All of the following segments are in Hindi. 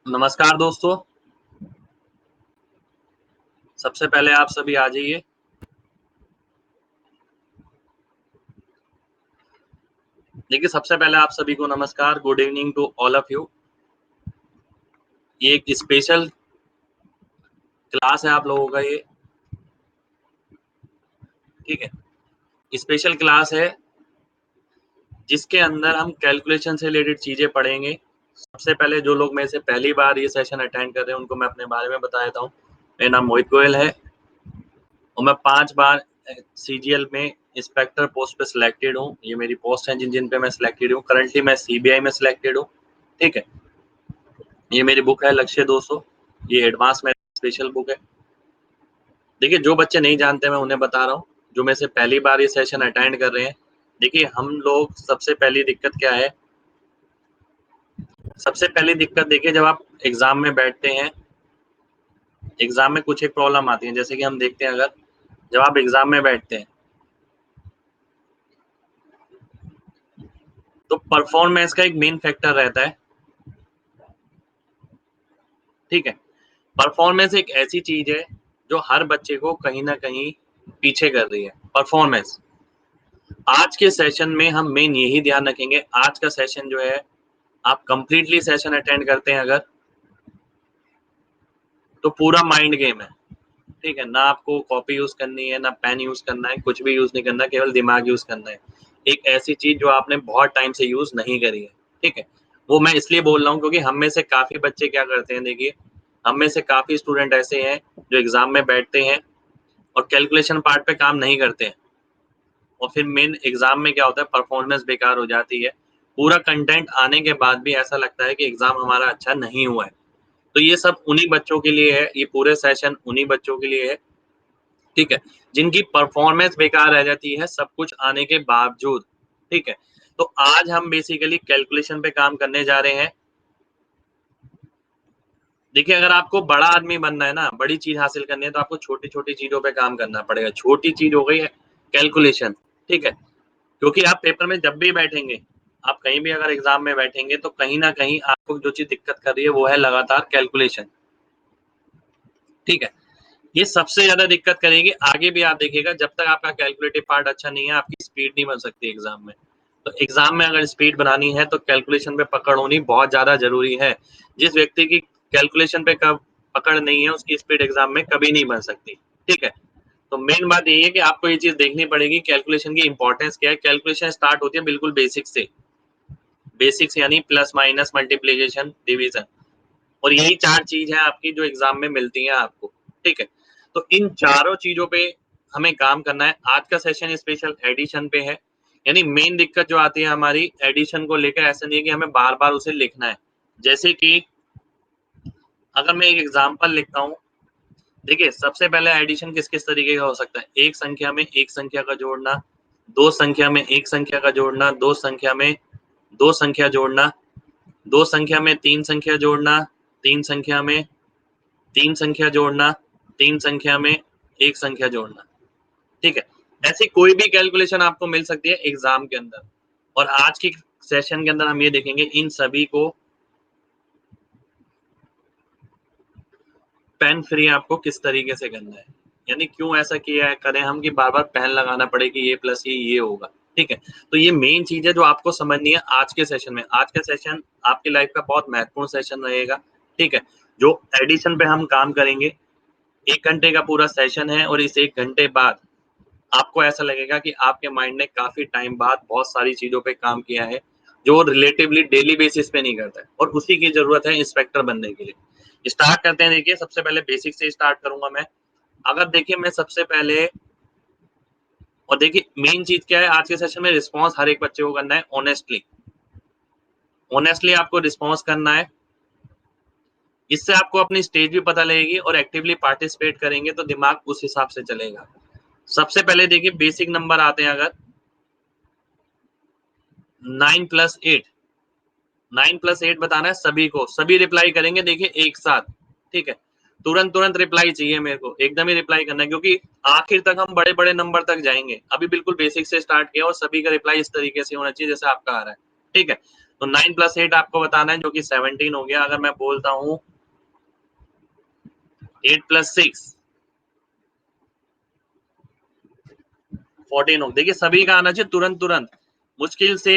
नमस्कार दोस्तों, सबसे पहले आप सभी आ जाइए। देखिए, सबसे पहले आप सभी को नमस्कार, good evening to all of you. ये एक स्पेशल क्लास है आप लोगों का ये, ठीक है? स्पेशल क्लास है जिसके अंदर हम कैलकुलेशन से रिलेटेड चीज़ें पढ़ेंगे। सबसे पहले जो लोग मेरे से पहली बार ये सेशन अटेंड कर रहे हैं, उनको मैं अपने बारे में बता देता हूँ। मेरा नाम मोहित गोयल है और मैं 5 बार सीजीएल में इंस्पेक्टर पोस्ट पे सिलेक्टेड हूँ। ये मेरी पोस्ट है जिन-जिन पे मैं सिलेक्टेड हूँ। करंटली मैं सीबीआई में सिलेक्टेड हूँ, ठीक है? ये मेरी बुक है लक्ष्य 200, ये एडवांस में स्पेशल बुक है। देखिए, जो बच्चे नहीं जानते मैं उन्हें बता रहा हूँ, जो मेरे से पहली बार ये सेशन अटेंड कर रहे हैं। देखिए, हम लोग सबसे पहली दिक्कत क्या है, सबसे पहली दिक्कत देखिए जब आप एग्ज़ाम में बैठते हैं, एग्ज़ाम में कुछ एक प्रॉब्लम आती है, जैसे कि हम देखते हैं अगर जब आप एग्ज़ाम में बैठते हैं, तो परफ़ॉर्मेंस का एक मेन फैक्टर रहता है, ठीक है? परफ़ॉर्मेंस एक ऐसी चीज़ है, जो हर बच्चे को कहीं न कहीं पीछे कर रही है, परफ़ॉर्मेंस। आज के सेशन में हम मेन यही ध्यान रखेंगे, आज का सेशन जो है, आप कंप्लीटली सेशन अटेंड करते हैं अगर, तो पूरा माइंड गेम है, ठीक है? ना आपको कॉपी यूज़ करनी है, ना पेन यूज़ करना है, कुछ भी यूज़ नहीं करना, केवल दिमाग यूज़ करना है। एक ऐसी चीज़ जो आपने बहुत टाइम से यूज़ नहीं करी है, ठीक है? वो मैं इसलिए बोल रहा हूँ क्योंकि हम में से काफ़ी बच्चे क्या करते हैं देखिए, हम में से काफ़ी स्टूडेंट ऐसे हैं, जो एग्ज़ाम में बैठते हैं और कैलकुलेशन पार्ट पे काम नहीं करते हैं। और फिर मेन एग्ज़ाम में क्या होता है, परफ़ॉर्मेंस बेकार हो जाती है। पूरा कंटेंट आने के बाद भी ऐसा लगता है कि एग्ज़ाम हमारा अच्छा नहीं हुआ है। तो ये सब उन्हीं बच्चों के लिए है, ये पूरे सेशन उन्हीं बच्चों के लिए है, ठीक है? जिनकी परफ़ॉर्मेंस बेकार रह जाती है सब कुछ आने के बावजूद, ठीक है? तो आज हम बेसिकली कैलकुलेशन पे काम करने जा रहे हैं। देखिए, अगर आपको बड़ा आदमी बनना है ना, बड़ी चीज़ हासिल करनी है, तो आपको छोटी-छोटी चीज़ों पे काम करना पड़ेगा। छोटी चीज़ हो गई है कैलकुलेशन, ठीक है? क्योंकि आप पेपर में जब भी बैठेंगे, आप कहीं भी अगर एग्ज़ाम में बैठेंगे, तो कहीं न कहीं आपको जो चीज़ दिक्कत कर रही है, वो है लगातार कैलकुलेशन, ठीक है? ये सबसे ज़्यादा दिक्कत करेगी, आगे भी आप देखिएगा जब तक आपका कैलकुलेटिव पार्ट अच्छा नहीं है, आपकी स्पीड नहीं बन सकती एग्ज़ाम में। तो एग्ज़ाम में अगर स्पीड बनानी है, तो कैलकुलेशन पे पकड़ होनी बहुत ज़्यादा ज़रूरी है। जिस व्यक्ति की कैलकुलेशन पे कब पकड़ नहीं है, उसकी स्पीड एग्ज़ाम में कभी नहीं बन सकती, ठीक है? तो मेन बात यही है कि आपको ये चीज़ देखनी पड़ेगी कैलकुलेशन की इम्पोर्टेंस क्या है। कैलकुलेशन स्टार्ट होती है बिल्कुल बेसिक से। बेसिक्स यानी प्लस, माइनस, मल्टीप्लिकेशन, डिवीज़न और यही 4 चीज़ हैं आपकी जो एग्ज़ाम में मिलती हैं आपको, ठीक है? तो इन चारों चीज़ों पे हमें काम करना है। आज का सेशन स्पेशल एडिशन पे है, यानी मेन दिक्कत जो आती है हमारी एडिशन को लेकर ऐसा नहीं है कि हमें बार-बार उसे लिखना है। जैसे कि अगर मैं एक एग्ज़ाम्पल लिखता हूँ, देखिए सबसे पहले एडिशन किस-किस तरीके का हो सकता है? एक संख्या में एक संख्या का जोड़ना, 2 संख्या में एक संख्या का जोड़ना, 2 संख्या में 2 संख्या जोड़ना, 2 संख्या में 3 संख्या जोड़ना, 3 संख्या में 3 संख्या जोड़ना, 3 संख्या में 1 संख्या जोड़ना, ठीक है? ऐसी कोई भी कैलकुलेशन आपको मिल सकती है एग्ज़ाम के अंदर और आज की सेशन के अंदर हम ये देखेंगे इन सभी को पेन फ्री आपको किस तरीके से करना है। यानी क्यों ऐसा किया है करें हम कि बार-बार पेन लगाना पड़े कि ये प्लस ये होगा, ठीक है? तो ये मेन चीज़ है जो आपको समझनी है आज के सेशन में। आज का सेशन आपकी लाइफ़ का बहुत महत्वपूर्ण सेशन रहेगा, ठीक है? जो एडिशन पे हम काम करेंगे, 1 घंटे का पूरा सेशन है और इस 1 घंटे बाद आपको ऐसा लगेगा कि आपके माइंड ने काफ़ी टाइम बाद बहुत सारी चीज़ों पे काम किया है, जो रिलेटिवली डेली बेसिस पे नहीं करता है और उसी की ज़रूरत है इंस्पेक्टर बनने के लिए। स्टार्ट करते हैं देखिए सबसे पहले बेसिक से स्टार्ट करूँगा मैं। अगर देखिए मैं सबसे पहले और देखिए मेन चीज़ क्या है आज के सेशन में रिस्पॉन्स हर एक बच्चे को करना है ऑनेस्टली। ऑनेस्टली आपको रिस्पॉन्स करना है। इससे आपको अपनी स्टेज भी पता लगेगी और एक्टिवली पार्टिसिपेट करेंगे तो दिमाग उस हिसाब से चलेगा। सबसे पहले देखिए बेसिक नंबर आते हैं अगर 9 प्लस 8 9 प्लस 8 बताना है सभी को, सभी रिप्लाई करेंगे देखिए एक साथ, ठीक है? तुरंत-तुरंत रिप्लाई चाहिए मेरे को, एकदम ही रिप्लाई करना है क्योंकि आखिर तक हम बड़े-बड़े नंबर तक जाएँगे। अभी बिल्कुल बेसिक से स्टार्ट किया और सभी का रिप्लाई इस तरीके से होना चाहिए जैसे आपका आ रहा है, ठीक है? तो 9 + 8 आपको बताना है, जो कि 17 हो गया। अगर मैं बोलता हूँ 8 + 6 14 हो। देखिए सभी का आना चाहिए तुरंत तुरंत, मुश्किल से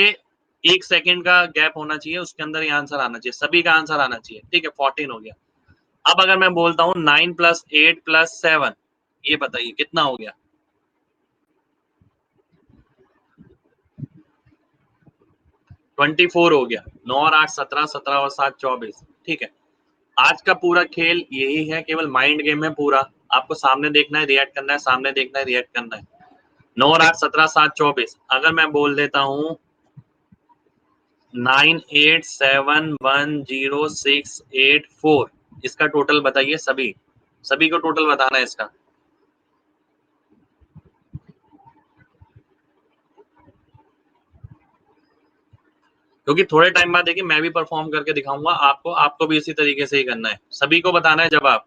1 सेकंड का गैप होना चाहिए, उसके अंदर ये आंसर आना चाहिए, सभी का आंसर आना चाहिए। ठीक है, 14 हो गया। अब अगर मैं बोलता हूँ 9 + 8 + 7, ये बताइए कितना हो गया? 24 हो गया। 9 और 8 17, 17 और 7 24। ठीक है, आज का पूरा खेल यही है, केवल माइंड गेम है पूरा। आपको सामने देखना है, रिएक्ट करना है, सामने देखना है, रिएक्ट करना है। 9 और 8 17, 7 24। अगर मैं बोल देता हूँ 98710684, इसका टोटल बताइए। सभी सभी को टोटल बताना है इसका। क्योंकि थोड़े टाइम बाद देखिए मैं भी परफॉर्म करके दिखाऊंगा आपको, आपको भी इसी तरीके से ही करना है, सभी को बताना है जवाब।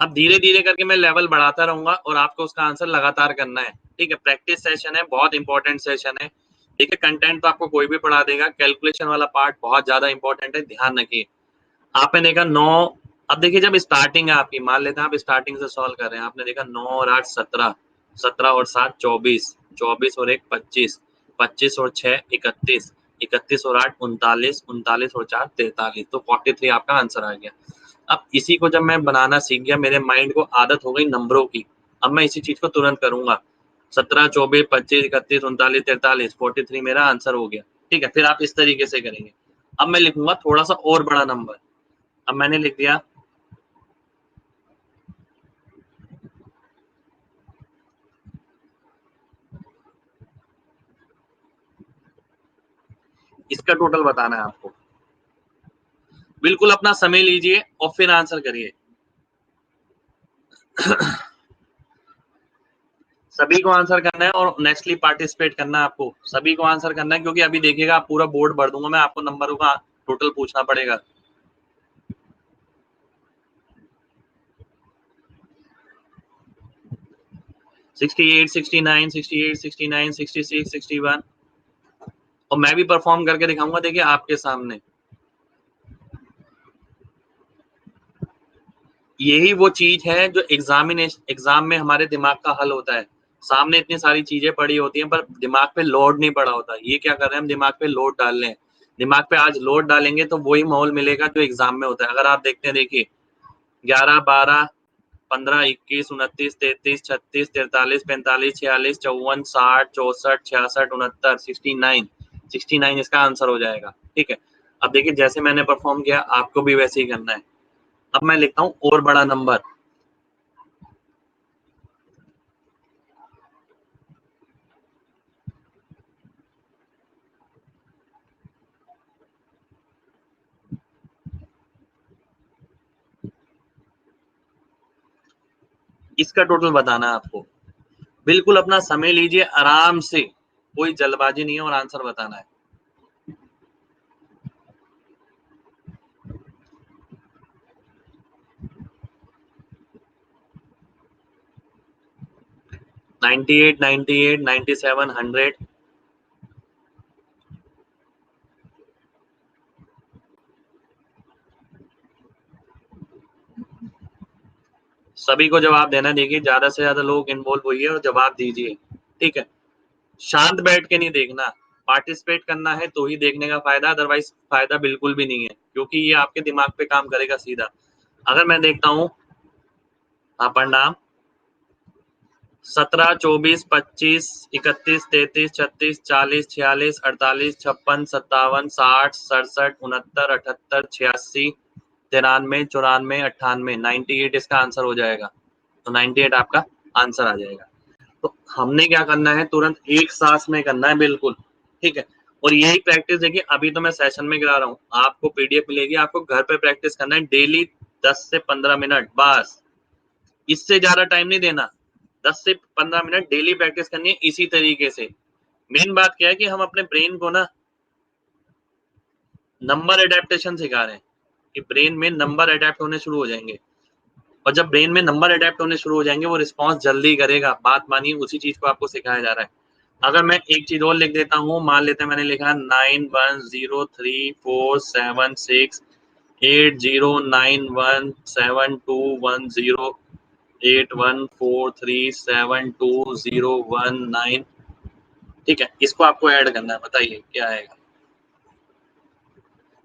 अब धीरे धीरे करके मैं लेवल बढ़ाता रहूंगा और आपको उसका आंसर लगातार करना है। ठीक है, प्रैक्टिस सेशन है, बहुत इंपॉर्टेंट सेशन है। ठीक है, कंटेंट तो आपको कोई भी पढ़ा देगा, कैलकुलेशन वाला पार्ट बहुत ज्यादा इंपॉर्टेंट है, ध्यान रखिए। आपने देखा 9, अब देखिए जब स्टार्टिंग है आपकी, मान लेते हैं आप स्टार्टिंग से सॉल्व कर रहे हैं, आपने देखा 9 और 8 17, 17 और 7 24, 24 और 1 25, 25 और 6 31, 31 और 8 39, 39 और 4 43, तो 43 आपका आंसर आ गया। अब इसी को जब मैं बनाना सीख गया, मेरे माइंड को आदत हो गई नंबरों की, अब मैं इसी चीज को तुरंत करूंगा। 17 24 25 31 39 43, 43 मेरा आंसर हो गया। ठीक है, फिर आप इस तरीके से करेंगे। अब मैं लिखूंगा थोड़ा सा और बड़ा नंबर। अब मैंने लिख दिया, इसका टोटल बताना है आपको। बिल्कुल अपना समय लीजिए और फिर आंसर करिए। सभी को आंसर करना है और नेक्स्टली पार्टिसिपेट करना है आपको, सभी को आंसर करना है, क्योंकि अभी देखिएगा आप पूरा बोर्ड भर दूंगा मैं, आपको नंबरों का टोटल पूछना पड़ेगा। सिक्सटी एट 69 68 69 66 61, और मैं भी परफॉर्म करके दिखाऊंगा देखिए आपके सामने। यही वो चीज है जो एग्जाम में हमारे दिमाग का हल होता है। सामने इतनी सारी चीजें पड़ी होती हैं पर दिमाग पे लोड नहीं पड़ा होता। ये क्या कर रहे हैं हम, दिमाग पे लोड डाल रहे हैं। दिमाग पे आज लोड डालेंगे तो वही माहौल मिलेगा जो एग्जाम में होता है। अगर आप देखते हैं, देखिए 11 12 15 21 29 33 36 43 45 46 54 60 64 66 69 69 इसका आंसर हो जाएगा। ठीक है, अब देखिए जैसे मैंने परफॉर्म किया आपको भी वैसे ही करना है। अब मैं लिखता हूँ और बड़ा नंबर। इसका टोटल बताना है आपको। बिल्कुल अपना समय लीजिए आराम से, कोई जल्दबाजी नहीं है, और आंसर बताना है। Ninety eight 98 97 100। सभी को जवाब देना है। देखिए ज्यादा से ज्यादा लोग इन्वॉल्व होइए और जवाब दीजिए। ठीक है, शांत बैठ के नहीं देखना, पार्टिसिपेट करना है तो ही देखने का फायदा, अदरवाइज फायदा बिल्कुल भी नहीं है, क्योंकि ये आपके दिमाग पे काम करेगा सीधा। अगर मैं देखता हूँ, हाँ प्रणाम, 17 24 25 31 33 36 40 46 48 56 57 60 67 69 78 86 93 94 98 98 इसका आंसर हो जाएगा। तो 98 आपका आंसर आ जाएगा। तो हमने क्या करना है, तुरंत एक सांस में करना है, बिल्कुल। ठीक है, और यही प्रैक्टिस देखिए अभी तो मैं सेशन में करा रहा हूँ, आपको पीडीएफ मिलेगी, आपको घर पे प्रैक्टिस करना है डेली 10 से 15 मिनट बस, इससे ज्यादा टाइम नहीं देना। 10 से 15 मिनट डेली प्रैक्टिस करनी है इसी तरीके से। मेन बात क्या है कि हम अपने ब्रेन को ना नंबर एडेप्टेशन सिखा रहे हैं, कि ब्रेन में नंबर अडेप्ट होने शुरू हो जाएंगे, और जब ब्रेन में नंबर अडेप्ट होने शुरू हो जाएंगे वो रिस्पॉन्स जल्दी करेगा। बात मानिए, उसी चीज को आपको सिखाया जा रहा है। अगर मैं एक चीज और लिख देता हूँ, मान लेते हैं मैंने लिखा 910681721081437201 ठीक है, इसको आपको ऐड करना है, बताइए क्या आएगा।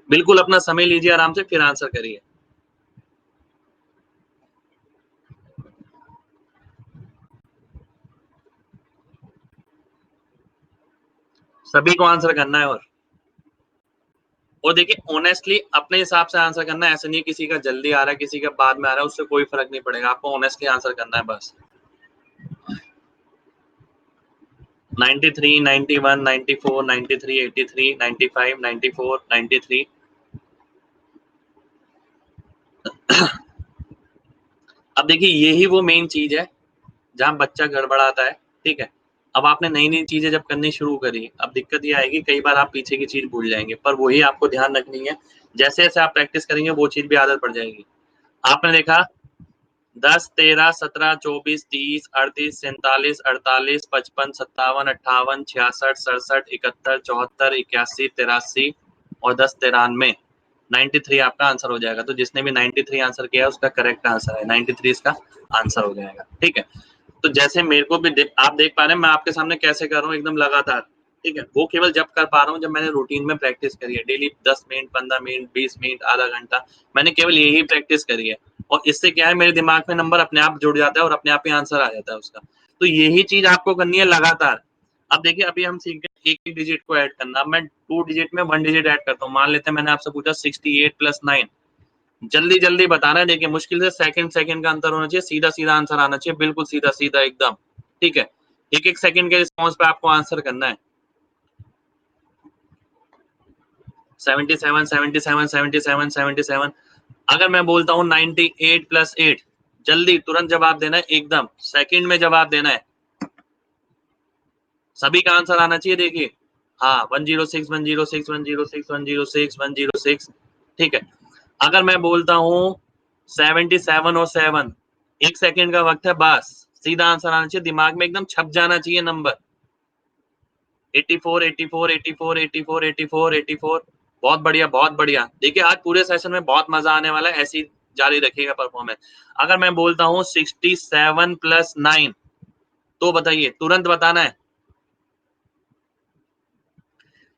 बिल्कुल अपना समय लीजिए आराम से, फिर आंसर करिए। सभी को आंसर करना है, और देखिए ऑनेस्टली अपने हिसाब से आंसर करना है, ऐसा नहीं किसी का जल्दी आ रहा है किसी का बाद में आ रहा है, उससे कोई फर्क नहीं पड़ेगा, आपको ऑनेस्टली आंसर करना है बस। 93, 91, 94, 93, 83, 95, 94, 93। अब देखिए यही वो मेन चीज है जहां बच्चा गड़बड़ाता है, ठीक है। अब आपने नई नई चीजें जब करनी शुरू करी, अब दिक्कत ये आएगी कई बार आप पीछे की चीज भूल जाएंगे, पर वही आपको ध्यान रखनी है, जैसे जैसे आप प्रैक्टिस करेंगे वो चीज भी आदत पड़ जाएगी। आपने देखा 10, 13, 17, 24, 30, 38, 47, 48, 55, 57, 58, 66, 67, 71, 74, 81, 83 और 10, 93, 93 आपका आंसर हो जाएगा। तो जिसने भी 93 आंसर किया है उसका करेक्ट आंसर है, 93 इसका आंसर हो जाएगा, ठीक है। तो जैसे मेरे को भी आप देख पा रहे हैं मैं आपके सामने कैसे कर रहा हूँ एकदम लगातार, ठीक है। वो केवल जब कर पा रहा हूँ जब मैंने रूटीन में प्रैक्टिस करी है, डेली 10 मिनट, 15 मिनट, 20 मिनट, आधा घंटा, मैंने केवल यही प्रैक्टिस करी है। और इससे क्या है, मेरे दिमाग में नंबर अपने आप जुड़ जाता है और अपने आप ही आंसर आ जाता है उसका। तो यही चीज आपको करनी है लगातार। अब देखिए अभी हम सीख गए एक एक डिजिट को ऐड करना, अब मैं 2 डिजिट में 1 डिजिट ऐड करता हूँ। मान लेते हैं मैंने आपसे पूछा 68 + 9, जल्दी जल्दी बताना है। देखिए मुश्किल से सेकंड सेकंड का अंतर होना चाहिए, सीधा सीधा आंसर आना चाहिए, बिल्कुल सीधा सीधा एकदम, ठीक है। एक एक सेकंड के रिस्पॉन्स पे आपको आंसर करना है। 77, 77, 77, 77। अगर मैं बोलता हूँ 98 + 8, जल्दी तुरंत जवाब देना है, एकदम सेकंड में जवाब देना है, सभी का आंसर आना चाहिए। देखिए हाँ 106, 106, 106, 106, 106, ठीक है। अगर मैं बोलता हूँ 77 और 7, एक सेकंड का वक्त है, बस सीधा आंसर आना चाहिए, दिमाग में एकदम छप जाना चाहिए नंबर। 84, 84, 84, 84, 84, 84। बहुत बढ़िया बहुत बढ़िया। देखिए आज पूरे सेशन में बहुत मजा आने वाला है, ऐसी जारी रखिएगा परफॉर्मेंस। अगर मैं बोलता हूँ 67 + 9, तो बताइए तुरंत बताना है।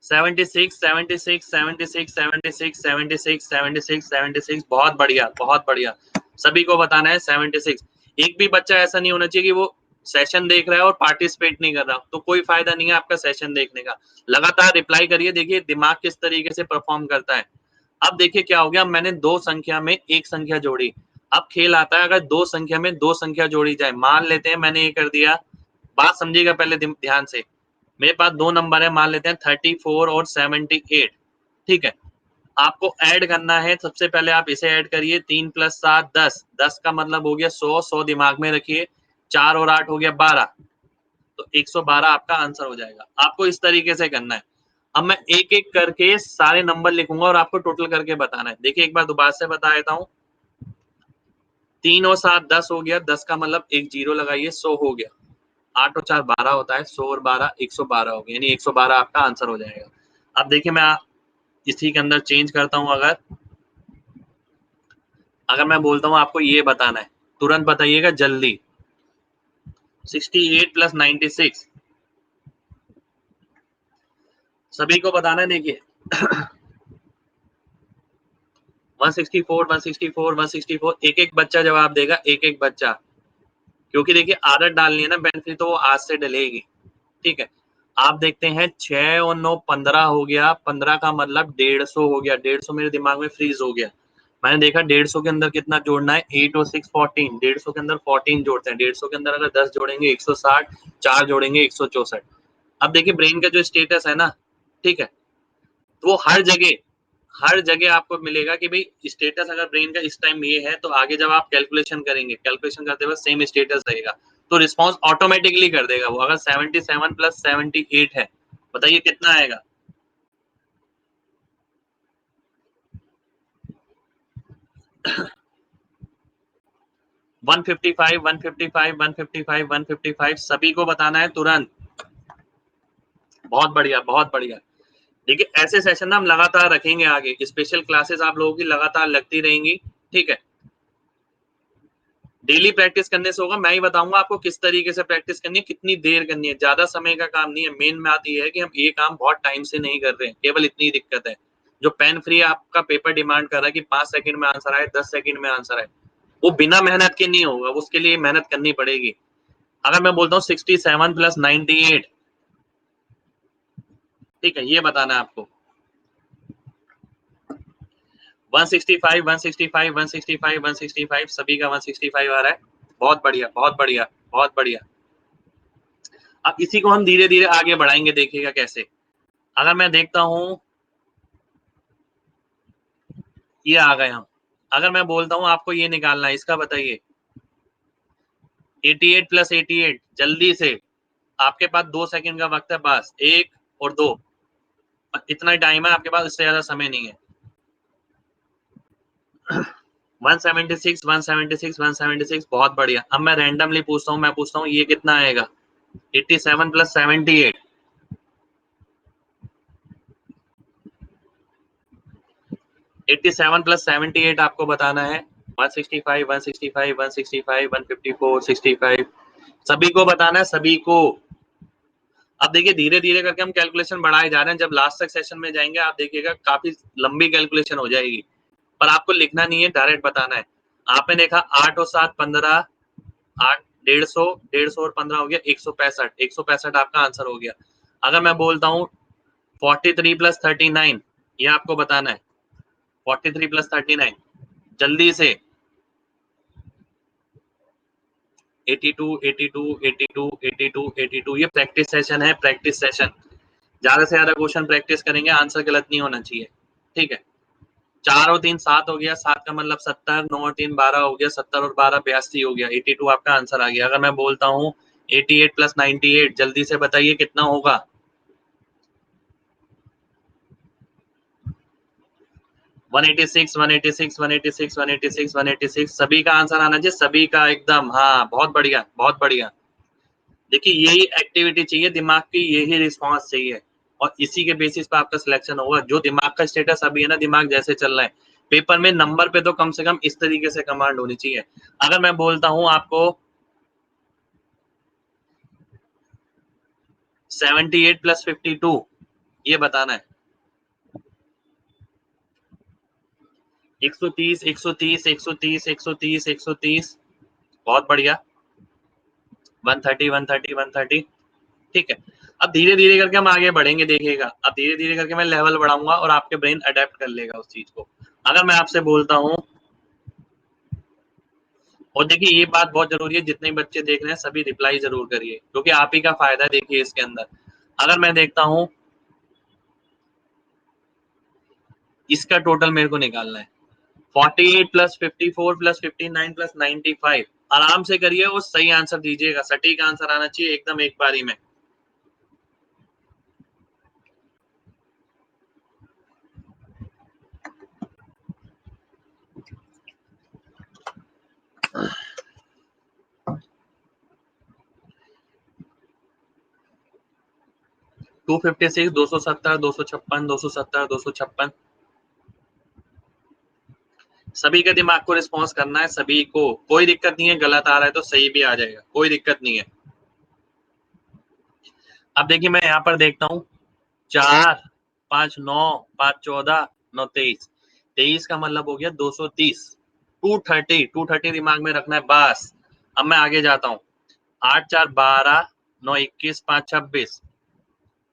76, 76, 76, 76, 76, 76, 76। बहुत बढ़िया बहुत बढ़िया, सभी को बताना है 76। एक भी बच्चा ऐसा नहीं होना चाहिए कि वो सेशन देख रहा है और पार्टिसिपेट नहीं कर रहा, तो कोई फायदा नहीं है आपका सेशन देखने का। लगातार रिप्लाई करिए, देखिए दिमाग किस तरीके से परफॉर्म करता है। अब देखिए क्या हो गया, मैंने दो संख्या में एक संख्या जोड़ी। अब खेल आता है, अगर दो संख्या में दो संख्या जोड़ी जाए, मान लेते हैं मैंने ये कर दिया, बात समझिएगा पहले ध्यान से। मेरे पास दो नंबर है, मान लेते हैं 34 और 78, ठीक है। आपको ऐड करना है, सबसे पहले आप इसे ऐड करिए, 3 + 7 10, 10 का मतलब हो गया 100, 100 दिमाग में रखिए, 4 और 8 हो गया 12, तो 112 आपका आंसर हो जाएगा। आपको इस तरीके से करना है। अब मैं एक एक करके सारे नंबर लिखूंगा और आपको टोटल करके बताना है। देखिए एक बार दोबारा से बता देता हूँ, 3 और 7 10 हो गया, 10 का मतलब एक जीरो लगाइए, 100 हो गया। 8 और 4 12 होता है, 100 और 12 112 हो गया, यानी 112 आपका आंसर हो जाएगा। अब देखिए मैं इसी के अंदर चेंज करता हूं, अगर अगर मैं बोलता हूं आपको ये बताना है, तुरंत बताइएगा जल्दी। 68 + 96, सभी को बताना है। देखिए 164, 164, 164, एक एक बच्चा जवाब देगा, एक एक बच्चा, क्योंकि देखिए आदत डालनी है ना बेनिफिट, तो वो आज से डलेगी, ठीक है। आप देखते हैं 6 और 9 15 हो गया, 15 का मतलब 150 हो गया, 150 मेरे दिमाग में फ्रीज हो गया। मैंने देखा 150 के अंदर कितना जोड़ना है, 8 और 6 14, 150 के अंदर 14 जोड़ते हैं, 150 के अंदर अगर 10 जोड़ेंगे 160, 4 जोड़ेंगे 164। अब देखिए ब्रेन का जो स्टेटस है ना, ठीक है, तो वो हर जगह आपको मिलेगा कि भाई स्टेटस अगर ब्रेन का इस टाइम ये है, तो आगे जब आप कैलकुलेशन करेंगे, कैलकुलेशन करते वक्त सेम स्टेटस रहेगा, तो रिस्पॉन्स ऑटोमेटिकली कर देगा वो। अगर 77 + 78 है, बताइए कितना आएगा। 155, 155, 155, 155, सभी को बताना है तुरंत। बहुत बढ़िया, बहुत बढ़िया। देखिए ऐसे सेशन ना हम लगातार रखेंगे आगे, स्पेशल क्लासेस आप लोगों की लगातार लगती रहेंगी, ठीक है? डेली प्रैक्टिस करने से होगा, मैं ही बताऊँगा आपको किस तरीके से प्रैक्टिस करनी है, कितनी देर करनी है, ज़्यादा समय का काम नहीं है, मेन बात ये है कि हम ये काम बहुत टाइम से नहीं कर रहे हैं, केवल इतनी दिक्कत है। जो पेन फ्री आपका पेपर डिमांड कर रहा है कि 5 सेकंड में आंसर आए, 10 सेकंड में आंसर आए, वो बिना मेहनत के नहीं होगा, उसके लिए मेहनत करनी पड़ेगी। अगर मैं बोलता हूँ 67 प्लस 98, ठीक है, ये बताना है आपको। 165, 165, 165, 165 सभी का 165 आ रहा है। बहुत बढ़िया, बहुत बढ़िया, बहुत बढ़िया। अब इसी को हम धीरे-धीरे आगे बढ़ाएँगे, देखिएगा कैसे। अगर मैं देखता हूँ, ये आ गए हम। अगर मैं बोलता हूँ आपको ये निकालना है, इसका बताइए। 88 प्लस 88 जल्दी से, आपके पास 2 सेकंड का वक़्त है बस, 1 और 2, इतना ही टाइम है आपके पास, इससे ज़्यादा समय नहीं है। 176, 176, 176 बहुत बढ़िया। अब मैं रैंडमली पूछता हूँ, मैं पूछता हूँ ये कितना आएगा? 87 प्लस 78, 87 प्लस 78 आपको बताना है। 165, 165, 165, 154, 65 सभी को बताना है, सभी को। अब देखिए धीरे-धीरे करके हम कैलकुलेशन बढ़ाए जा रहे हैं, जब लास्ट तक सेशन में जाएँगे आप देखिएगा काफ़ी लंबी कैलकुलेशन हो जाएगी। पर आपको लिखना नहीं है, डायरेक्ट बताना है। आपने देखा 8 और 7 15, 8 150, 150 और 15 हो गया 165, 165 आपका आंसर हो गया। अगर मैं बोलता हूँ 43 प्लस 39, ये आपको बताना है। 43 प्लस 39 जल्दी से। 82, 82, 82, 82, 82 ये प्रैक्टिस सेशन है, प्रैक्टिस सेशन। ज़्यादा से ज़्यादा क्वेश्चन प्रैक्टिस करेंगे, आंसर गलत नहीं होना चाहिए, ठीक है? 4 और 3 7 हो गया, 7 का मतलब 70, 9 और 3 12 हो गया, 70 और 12 82 हो गया, 82 आपका आंसर आ गया। अगर मैं बोलता हूँ 88 प्लस 98 जल्दी से बताइए कितना होगा? 186, 186, 186, 186, 186 सभी का आंसर आना चाहिए, सभी का एकदम। हाँ, बहुत बढ़िया, बहुत बढ़िया। देखिए यही एक्टिविटी चाहिए, दिमाग की यही रिस्पॉन्स चाहिए और इसी के बेसिस पे आपका सिलेक्शन होगा। जो दिमाग का स्टेटस अभी है ना, दिमाग जैसे चल रहा है, पेपर में नंबर पे तो कम से कम इस तरीके से कमांड होनी चाहिए। अगर मैं बोलता हूँ आपको 78 प्लस 52 ये बताना है। 130, 130, 130, 130, 130 बहुत बढ़िया। 130, 130, 130 ठीक है। अब धीरे-धीरे करके हम आगे बढ़ेंगे, देखिएगा। अब धीरे-धीरे करके मैं लेवल बढ़ाऊँगा और आपके ब्रेन अडैप्ट कर लेगा उस चीज़ को। अगर मैं आपसे बोलता हूँ, और देखिए ये बात बहुत ज़रूरी है, जितने बच्चे देख रहे हैं सभी रिप्लाई ज़रूर करिए, क्योंकि आप ही का फ़ायदा है देखिए इसके अंदर। अगर मैं देखता हूँ, इसका टोटल मेरे को निकालना है। 48 प्लस 54 प्लस 59 प्लस 95 आराम से करिए और सही आंसर दीजिएगा, सटीक आंसर आना चाहिए एकदम एक बारी में। 256, 270, 256, 270, 256 सभी के दिमाग को रिस्पॉन्स करना है, सभी को। कोई दिक्कत नहीं है, गलत आ रहा है तो सही भी आ जाएगा, कोई दिक्कत नहीं है। अब देखिए मैं यहाँ पर देखता हूँ 4, 5 9, 5 14, 9 23, 23 का मतलब हो गया 230, 230, 230 दिमाग में रखना है बस। अब मैं आगे जाता हूँ, 8 4 12, 9 21, 5 26,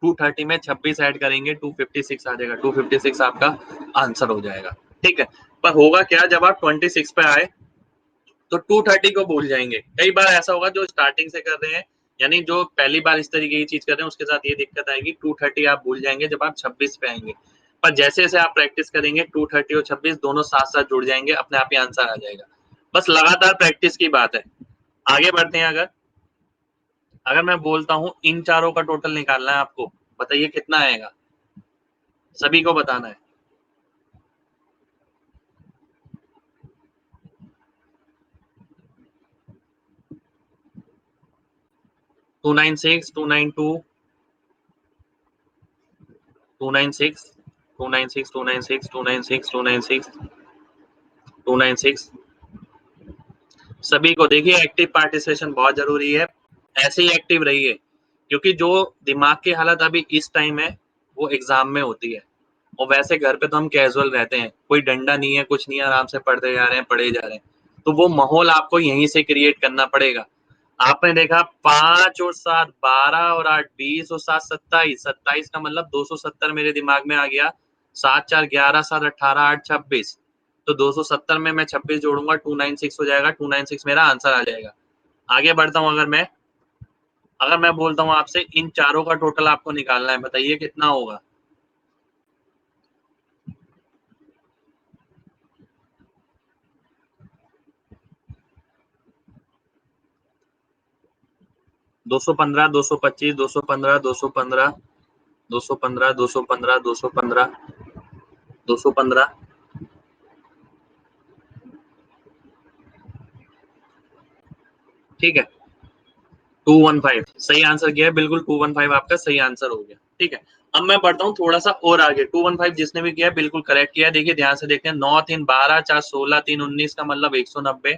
230 में 26 ऐड करेंगे 256 आ जाएगा, 256 आपका आंसर हो जाएगा, ठीक है। पर होगा क्या, जब आप 26 पे आए तो 230 को भूल जाएंगे। कई बार ऐसा होगा जो स्टार्टिंग से कर रहे हैं, यानी जो पहली बार इस तरीके की चीज कर रहे हैं, उसके साथ ये दिक्कत आएगी, 230 आप भूल जाएंगे जब आप 26 पे आएंगे। पर जैसे जैसे आप प्रैक्टिस करेंगे 230 और 26 दोनों साथ साथ जुड़ जाएंगे, अपने आप ही आंसर आ जाएगा। बस लगातार प्रैक्टिस की बात है। आगे बढ़ते हैं। अगर अगर मैं बोलता हूँ इन चारों का टोटल निकालना है आपको, बताइए कितना आएगा, सभी को बताना है। 296, 292, 296 296 296 296 296 296। सभी को देखिए, एक्टिव पार्टिसिपेशन बहुत जरूरी है, ऐसे ही एक्टिव रहिए, क्योंकि जो दिमाग की हालत अभी इस टाइम है वो एग्जाम में होती है, और वैसे घर पे तो हम कैजुअल रहते हैं, कोई डंडा नहीं है, कुछ नहीं है, आराम से पढ़ते जा रहे हैं, पढ़े जा रहे हैं। तो वो माहौल आपको यहीं से क्रिएट करना पड़ेगा। आपने देखा 5 और 7 12 और 8 20 और 7 27, 27 का मतलब 270 मेरे दिमाग में आ गया। 7 4 11 7 18 8 26, तो 270 में मैं 26 जोड़ूंगा, 296 हो जाएगा, 296 मेरा आंसर आ जाएगा। आगे बढ़ता हूँ, अगर मैं बोलता हूँ आपसे इन चारों का टोटल आपको निकालना है, बताइए कितना होगा। 215 225 215 215 215 215 215 215। ठीक है, 215 सही आंसर किया है, बिल्कुल 215 आपका सही आंसर हो गया। ठीक है, अब मैं बढ़ता हूँ थोड़ा सा और आगे। 215 जिसने भी किया है बिल्कुल करेक्ट किया है। देखिए ध्यान से देखते हैं, 9 3 12 4 16 3 19 का मतलब 190,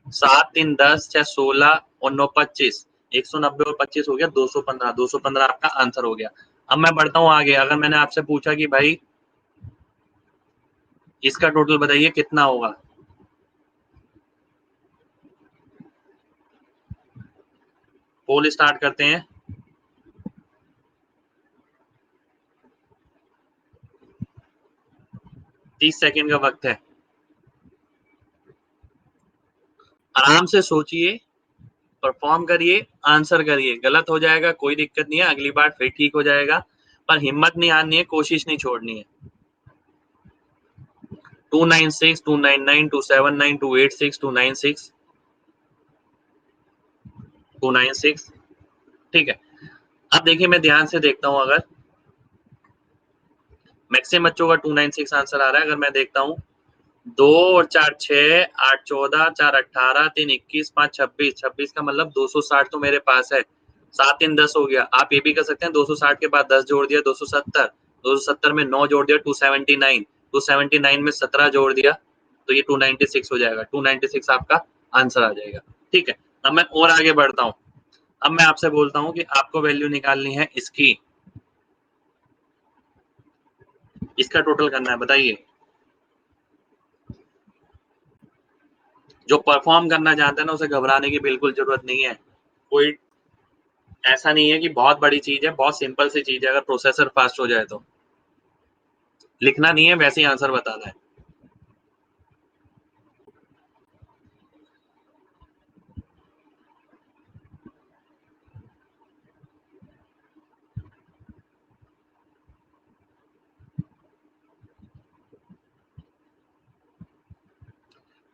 7 3 10 6 16 और 9 25, 190 और 25 हो गया 215, 215 आपका आंसर हो गया। अब मैं बढ़ता हूँ आगे, अगर मैंने आपसे पूछा कि भाई इसका टोटल बताइए कितना होगा, पोल स्टार्ट करते हैं। 30 सेकेंड का वक्त है, आराम से सोचिए, परफॉर्म करिए, आंसर करिए। गलत हो जाएगा कोई दिक्कत नहीं है, अगली बार फिर ठीक हो जाएगा, पर हिम्मत नहीं हारनी है, कोशिश नहीं छोड़नी है। 296 299 279 286 296 296। ठीक है, अब देखिए मैं ध्यान से देखता हूं, अगर मैक्सिमम बच्चों का 296 आंसर आ रहा है, अगर मैं देखता हूँ 2 और 4 6 8 14 4 18 3 21 5 26, 26 का मतलब 260 तो मेरे पास है। 7 3 10 हो गया, आप ये भी कर सकते हैं 260 के बाद 10 जोड़ दिया 270, 270 में 9 जोड़ दिया 279, 279 में 17 जोड़ दिया, तो ये 296 हो जाएगा। 296 आपका आंसर आ जाएगा। ठीक है, अब मैं और आगे बढ़ता हूँ। अब मैं आपसे बोलता हूँ कि आपको वैल्यू निकालनी है इसकी, इसका टोटल करना है, बताइए। जो परफॉर्म करना चाहते हैं ना, उसे घबराने की बिल्कुल जरूरत नहीं है। कोई ऐसा नहीं है कि बहुत बड़ी चीज है, बहुत सिंपल सी चीज है, अगर प्रोसेसर फास्ट हो जाए तो। लिखना नहीं है, वैसे ही आंसर बताना है।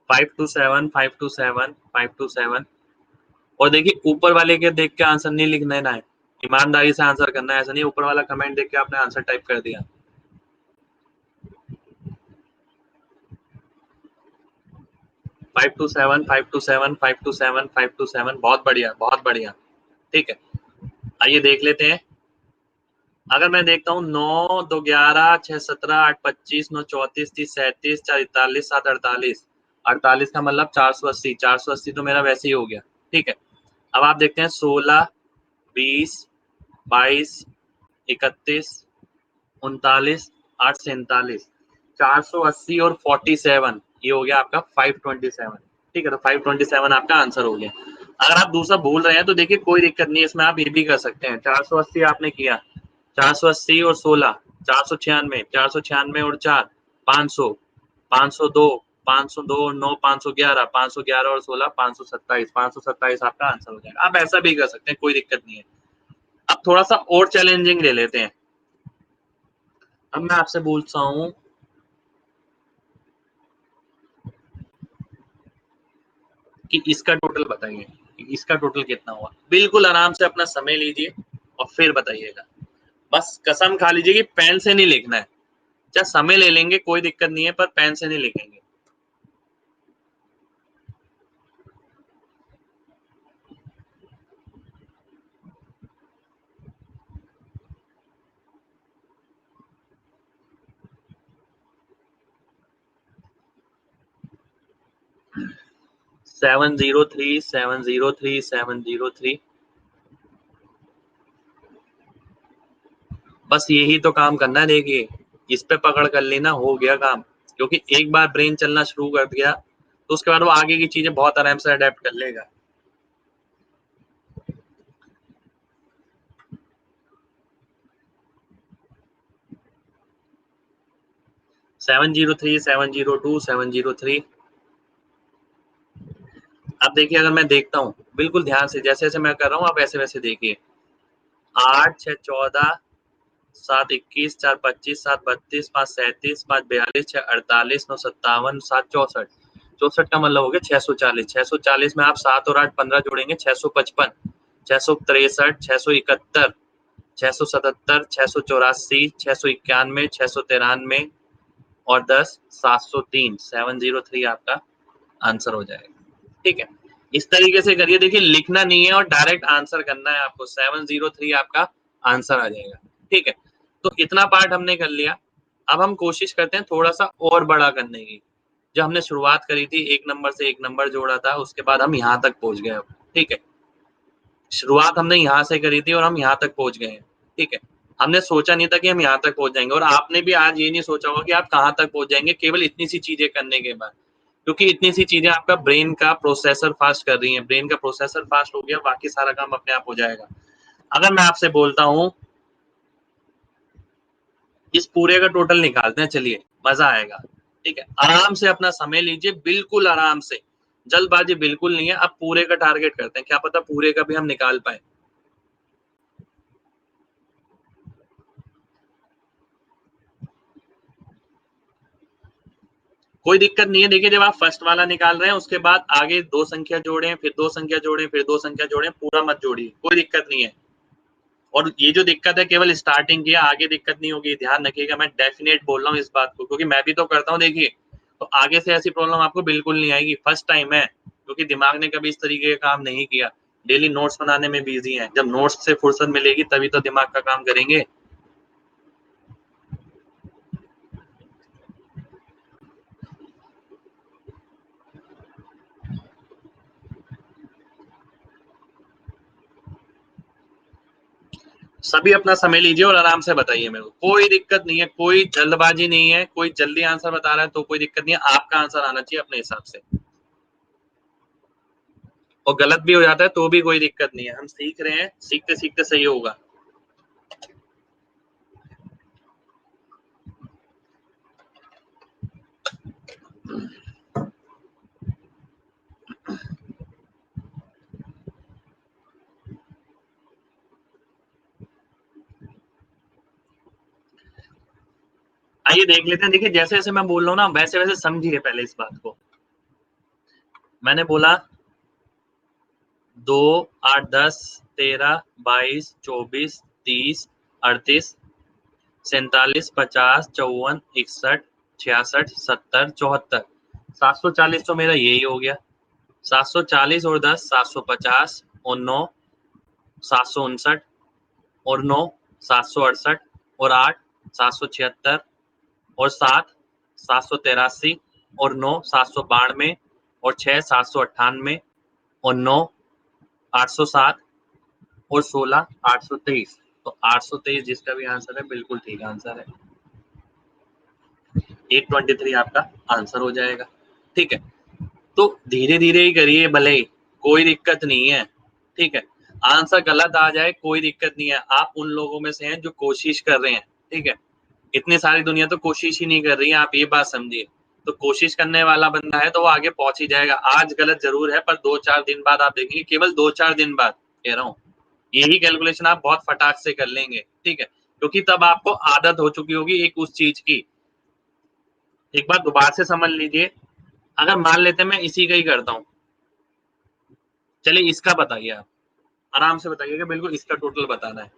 527 527 527। और देखिए ऊपर वाले के देख के आंसर नहीं लिखना है, ईमानदारी से आंसर करना है, ऐसा नहीं ऊपर वाला कमेंट देख के आपने आंसर टाइप कर दिया। 527 527 527 527, बहुत बढ़िया बहुत बढ़िया। ठीक है, आइए देख लेते हैं। अगर मैं देखता हूँ 9 2 11 6 17 8 25 9 34 30 37 4 41 7 48, 48 का मतलब 480, 480 तो मेरा वैसे ही हो गया। ठीक है, अब आप देखते हैं 16 20 22 31 39 8 47, 480 और 47, ये हो गया आपका 527। ठीक है, तो 527 आपका आंसर हो गया। अगर आप दूसरा भूल रहे हैं तो देखिए कोई दिक्कत नहीं है, इसमें आप ये भी कर सकते हैं। 480 आपने किया, 480 और 16 496, 496 और 4 500, 502, 502 और 9 511, 511 और 16 527, 527 आपका आंसर हो जाएगा। आप ऐसा भी कर सकते हैं, कोई दिक्कत नहीं है। अब थोड़ा सा और चैलेंजिंग ले लेते हैं। अब मैं आपसे पूछता हूँ कि इसका टोटल बताइए, कि इसका टोटल कितना हुआ। बिल्कुल आराम से अपना समय लीजिए और फिर बताइएगा। बस कसम खा लीजिए कि पेन से नहीं लिखना है, चाहे समय ले लेंगे कोई दिक्कत नहीं है, पर पेन से नहीं लिखेंगे। 703 703 703। बस यही तो काम करना है। देखिए इस पे पकड़ कर लेना, हो गया काम। क्योंकि एक बार ब्रेन चलना शुरू कर दिया तो उसके बाद वो आगे की चीजें बहुत आराम से अडेप्ट कर लेगा। 703 702 703। अब देखिए अगर मैं देखता हूँ बिल्कुल ध्यान से, जैसे जैसे मैं कर रहा हूँ आप वैसे वैसे देखिए। 8 6 14 7 21 4 25 7 32 5 37 5 42 6 48 9 57 7 64। 64 का मतलब हो गया 640। 640 में आप 7 और 8 15 जोड़ेंगे 655। 663 671 677 684 691 693 और 10 703। 703 आपका आंसर हो जाएगा। ठीक है, इस तरीके से करिए। देखिए लिखना नहीं है और डायरेक्ट आंसर करना है आपको। 703 आपका आंसर आ जाएगा। ठीक है, तो इतना पार्ट हमने कर लिया। अब हम कोशिश करते हैं थोड़ा सा और बड़ा करने की। जो हमने शुरुआत करी थी एक नंबर से, एक नंबर जोड़ा था, उसके बाद हम यहाँ तक पहुंच गए। अब ठीक है, शुरुआत हमने यहाँ से करी थी और हम यहाँ तक पहुंच गए हैं। ठीक है, हमने सोचा नहीं था कि हम यहाँ तक पहुंच जाएंगे, और आपने भी आज ये नहीं सोचा होगा कि आप कहाँ तक पहुंच जाएंगे केवल इतनी सी चीजें करने के बाद। क्योंकि इतनी सी चीजें आपका ब्रेन का प्रोसेसर फास्ट कर रही हैं। ब्रेन का प्रोसेसर फास्ट हो गया, बाकी सारा काम अपने आप हो जाएगा। अगर मैं आपसे बोलता हूँ इस पूरे का टोटल निकालते हैं, चलिए मजा आएगा। ठीक है, आराम से अपना समय लीजिए, बिल्कुल आराम से, जल्दबाजी बिल्कुल नहीं है। अब पूरे का टारगेट करते हैं, क्या पता पूरे का भी हम निकाल पाए। कोई दिक्कत नहीं है। देखिए जब आप फर्स्ट वाला निकाल रहे हैं उसके बाद आगे दो संख्या जोड़ें, फिर दो संख्या जोड़ें, फिर दो संख्या जोड़ें, पूरा मत जोड़िए, कोई दिक्कत नहीं है। और ये जो दिक्कत है केवल स्टार्टिंग की है, आगे दिक्कत नहीं होगी, ध्यान रखिएगा। मैं डेफिनेट बोल रहा हूँ इस बात को, क्योंकि मैं भी तो करता हूँ। देखिए तो आगे से ऐसी प्रॉब्लम आपको बिल्कुल नहीं आएगी। फर्स्ट टाइम है, क्योंकि दिमाग ने कभी इस तरीके का काम नहीं किया। डेली नोट्स बनाने में बिजी है, जब नोट्स से फुर्सत मिलेगी तभी तो दिमाग का काम करेंगे। सभी अपना समय लीजिए और आराम से बताइए मेरे को, कोई दिक्कत नहीं है, कोई जल्दबाजी नहीं है। कोई जल्दी आंसर बता रहा है तो कोई दिक्कत नहीं है, आपका आंसर आना चाहिए अपने हिसाब से। और गलत भी हो जाता है तो भी कोई दिक्कत नहीं है, हम सीख रहे हैं, सीखते सीखते सही होगा। आइए देख लेते हैं। देखिए जैसे जैसे मैं बोल रहा हूँ ना वैसे वैसे समझिए पहले इस बात को। मैंने बोला 2 8 10 13 22 24 30 38 47 50 54 61 66 70 74। 740 तो मेरा यही हो गया। 740 और 10 750 और 9 759 और 9 768 और 8 776 और 7 783 और 9 792 और 6 798 और 9 807 और 16 823। तो 823 जिसका भी आंसर है बिल्कुल ठीक आंसर है। 823 आपका आंसर हो जाएगा। ठीक है, तो धीरे धीरे ही करिए भले ही, कोई दिक्कत नहीं है। ठीक है, आंसर गलत आ जाए कोई दिक्कत नहीं है। आप उन लोगों में से हैं जो कोशिश कर रहे हैं। ठीक है, इतनी सारी दुनिया तो कोशिश ही नहीं कर रही है, आप ये बात समझिए। तो कोशिश करने वाला बंदा है तो वो आगे पहुंच ही जाएगा। आज गलत जरूर है पर 2 4 दिन बाद आप देखेंगे, केवल 2 4 दिन बाद कह रहा हूँ, यही कैलकुलेशन आप बहुत फटाक से कर लेंगे। ठीक है, क्योंकि तब आपको आदत हो चुकी होगी एक उस चीज की। एक बार दोबारा से समझ लीजिए। अगर मान लेते हैं मैं इसी का ही करता हूँ, चलिए इसका बताइए आप, आराम से बताइएगा, बिल्कुल इसका टोटल बताना है।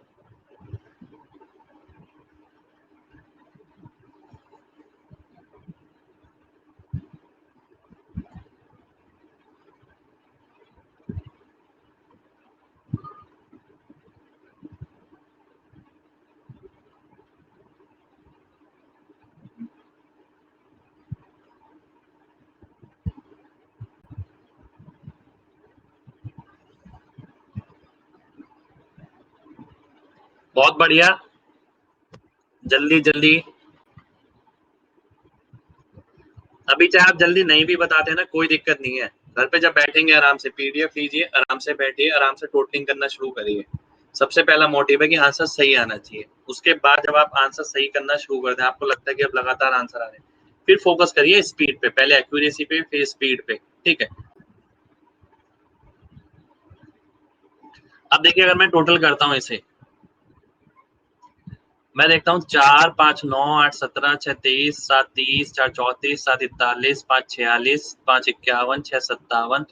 बहुत बढ़िया। जल्दी जल्दी, अभी चाहे आप जल्दी नहीं भी बताते ना कोई दिक्कत नहीं है, घर पे जब बैठेंगे आराम से पीडीएफ लीजिए, आराम से बैठिए, आराम से टोटलिंग करना शुरू करिए। सबसे पहला मोटिव है कि आंसर सही आना चाहिए। उसके बाद जब आप आंसर सही करना शुरू कर दें, आपको लगता है कि अब लगातार आंसर आ रहे हैं, फिर फोकस करिए स्पीड पे, पहले एक्यूरेसी पे फिर स्पीड पे, ठीक है। अब देखिए अगर मैं टोटल करता हूँ इसे, मैं देखता हूँ 4 5 9 8 17 6 23 7 30 4 34 7 41 5 46 5 51 6 57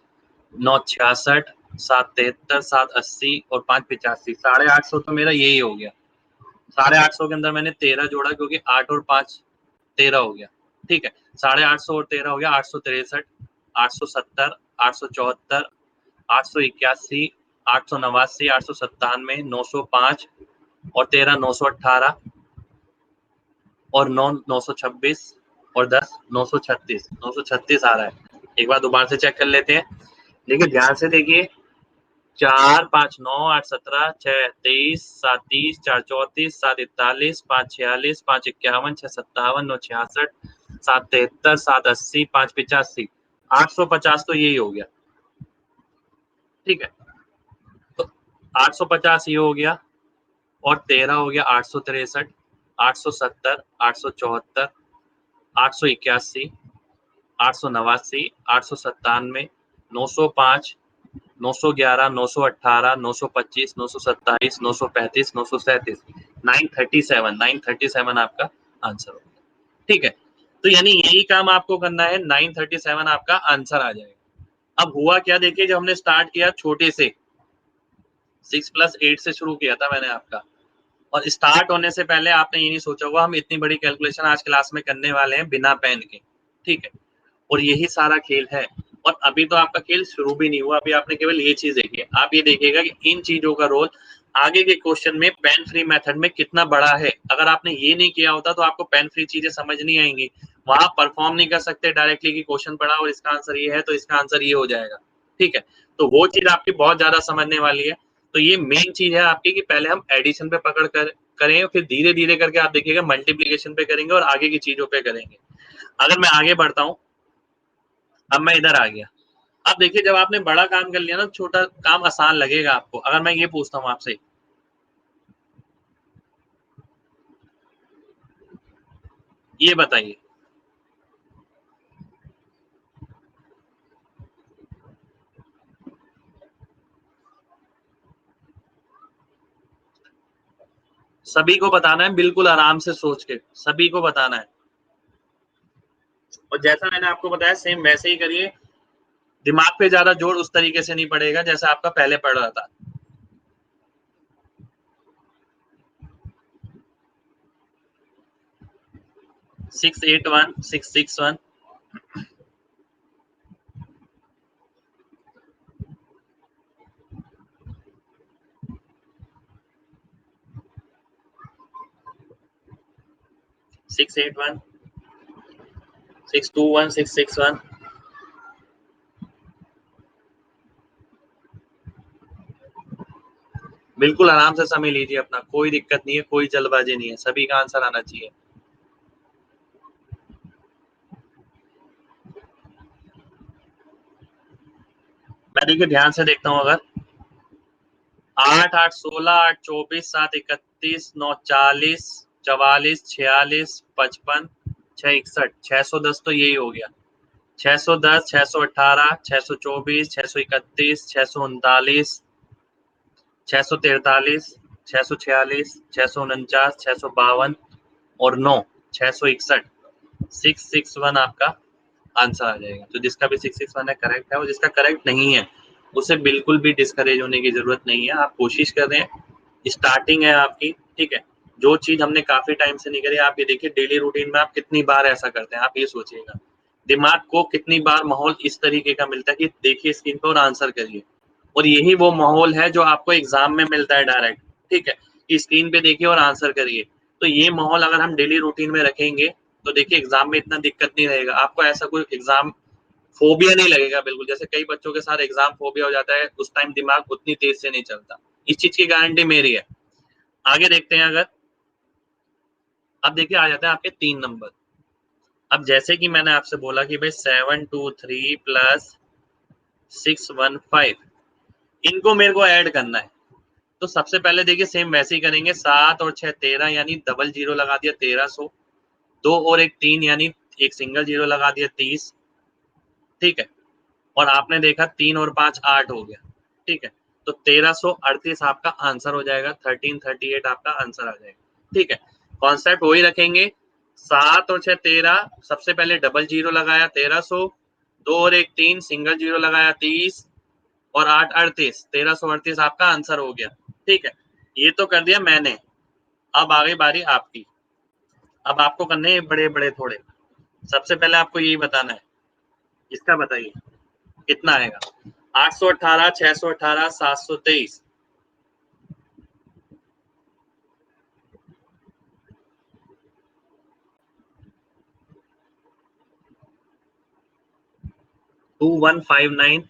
9 66 7 73 7 80 और 5 85, 850 तो मेरा यही हो गया। 850 के अंदर मैंने 13 जोड़ा क्योंकि 8 और 5 13 हो गया, ठीक है। 850 और 13 हो गया 863, 870, 874, 881, 889, 897, 905 और 13 918 और 9 926 और 10 936, 936 आ रहा है। एक बार दोबारा से चेक कर लेते हैं। देखिए ध्यान से देखिए, 4 5 9 8 17 6 23 7 30 4 34 7 41 5 46 5 51 6 57 9 66 7 73 7 80 5 85, 850 तो यही हो गया, ठीक है। तो 850 ये हो गया और 13 हो गया 863, 870, 874, 881, 889, 897, 905, 911, 918, 925, 927, 935, 937, 937, 937 आपका आंसर होगा, ठीक है। तो यानी यही काम आपको करना है, 937 आपका आंसर आ जाएगा। अब हुआ क्या, देखिए जब हमने स्टार्ट किया छोटे से 6+8 से शुरू किया था मैंने आपका, और स्टार्ट होने से पहले आपने ये नहीं सोचा होगा हम इतनी बड़ी कैलकुलेशन आज क्लास में करने वाले हैं बिना पेन के, ठीक है। और यही सारा खेल है, और अभी तो आपका खेल शुरू भी नहीं हुआ, अभी आपने केवल ये चीज देखी है। आप ये देखिएगा कि इन चीजों का रोल आगे के क्वेश्चन में पेन फ्री मेथड में कितना बड़ा है। अगर आपने ये नहीं किया होता तो आपको पेन फ्री चीजें समझ नहीं आएंगी, वहां परफॉर्म नहीं कर सकते डायरेक्टली कि क्वेश्चन पढ़ा और इसका आंसर ये है तो इसका आंसर ये हो जाएगा, ठीक है। तो वो चीज आपकी बहुत ज्यादा समझने वाली है। तो ये मेन चीज है आपकी कि पहले हम एडिशन पे पकड़ कर करें, फिर धीरे धीरे करके आप देखिएगा मल्टीप्लीकेशन पे करेंगे और आगे की चीजों पे करेंगे। अगर मैं आगे बढ़ता हूँ, अब मैं इधर आ गया। अब देखिए जब आपने बड़ा काम कर लिया ना, छोटा काम आसान लगेगा आपको। अगर मैं ये पूछता हूँ आपसे, ये बताइए, सभी को बताना है, बिल्कुल आराम से सोच के सभी को बताना है। और जैसा मैंने आपको बताया सेम वैसे ही करिए, दिमाग पे ज्यादा जोर उस तरीके से नहीं पड़ेगा जैसा आपका पहले पड़ रहा था। 681 661, 681, 621, 661। बिल्कुल आराम से समय लीजिए अपना, कोई दिक्कत नहीं है, कोई जल्दबाजी नहीं है, सभी का आंसर आना चाहिए। मैं देखिए ध्यान से देखता हूँ, अगर 8 8 16 8 24 7 31 9 40 44 46 55 6 61, 610 तो यही हो गया। 610, 618, 624, 631, 639, 643, 646, 649, 652 और 9 661, 661 आपका आंसर आ जाएगा। तो जिसका भी 661 है करेक्ट है, और जिसका करेक्ट नहीं है उसे बिल्कुल भी डिस्करेज होने की जरूरत नहीं है। आप कोशिश कर रहे हैं, स्टार्टिंग है आपकी, ठीक है। जो चीज हमने काफी टाइम से नहीं करी, आप ये देखिए डेली रूटीन में आप कितनी बार ऐसा करते हैं, आप ये सोचिएगा। दिमाग को कितनी बार माहौल इस तरीके का मिलता है कि देखिए स्क्रीन पर और आंसर करिए। और यही वो माहौल है जो आपको एग्जाम में मिलता है डायरेक्ट, ठीक है, कि स्क्रीन पे देखिए और आंसर करिए। तो ये माहौल अगर हम डेली रूटीन में रखेंगे तो देखिए एग्जाम में इतना दिक्कत नहीं रहेगा आपको, ऐसा कोई एग्जाम फोबिया नहीं लगेगा बिल्कुल। जैसे कई बच्चों के साथ एग्जाम फोबिया हो जाता है, उस टाइम दिमाग उतनी तेज से नहीं चलता, इस चीज की गारंटी मेरी है। आगे देखते हैं अगर, अब देखिए आ जाते हैं आपके 3 नंबर। अब जैसे कि मैंने आपसे बोला कि भाई 723 प्लस 615, इनको मेरे को ऐड करना है। तो सबसे पहले देखिए सेम वैसे ही करेंगे, 7 और 6 13 यानी डबल जीरो लगा दिया 1300, 2 और 1 3 यानी एक सिंगल जीरो लगा दिया 30, ठीक है। और आपने देखा 3 और 5 8 हो गया, ठीक है। तो 1338 आपका आंसर हो जाएगा, 1338 आपका आंसर आ जाएगा, ठीक है। कॉन्सेप्ट वही रखेंगे, 7 और 6 13, सबसे पहले डबल जीरो लगाया 1300, 2 और 1 3 सिंगल जीरो लगाया 30, और 8 38, 1338 आपका आंसर हो गया, ठीक है। ये तो कर दिया मैंने। अब आ गई बारी आपकी। अब आपको करने हैं बड़े बड़े थोड़े। सबसे पहले आपको यही बताना है, इसका बताइए कितना आएगा। 818, 618, 723। 2159,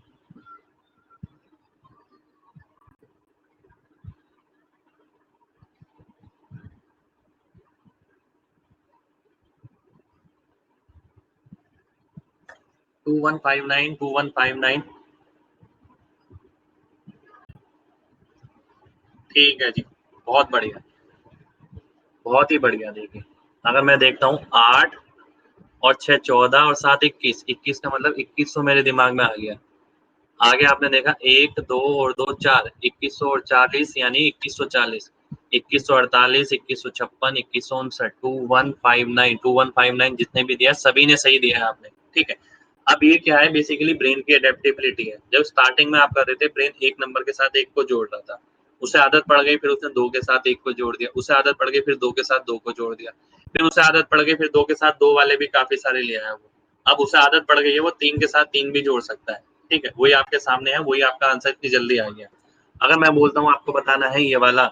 2159, 2159। ठीक है जी, बहुत बढ़िया, बहुत ही बढ़िया। देखिए अगर मैं देखता हूँ 8 और 6 14 और 7 21, 21 का मतलब 2100 मेरे दिमाग में आ गया। आगे आपने देखा 1 2 और 2 4, 2140 यानी 2140, 2148, 2156, 2159, 2159, 2159 जितने भी दिया सभी ने सही दिया है आपने, ठीक है। अब ये क्या है, बेसिकली ब्रेन की एडेप्टेबिलिटी है। जब स्टार्टिंग में आप कर रहे थे, ब्रेन एक नंबर के साथ एक को जोड़ रहा था, उसे आदत पड़ गई, फिर उसने दो के साथ एक को जोड़ दिया, उसे आदत पड़ गई, फिर दो के साथ दो को जोड़ दिया, फिर उसे आदत पड़ गई, फिर दो के साथ दो वाले भी काफी सारे ले आया वो। अब उसे आदत पड़ गई है, वो तीन के साथ तीन भी जोड़ सकता है, ठीक है। वही आपके सामने है, वही आपका आंसर इतनी जल्दी आ गया। अगर मैं बोलता हूँ आपको बताना है ये वाला,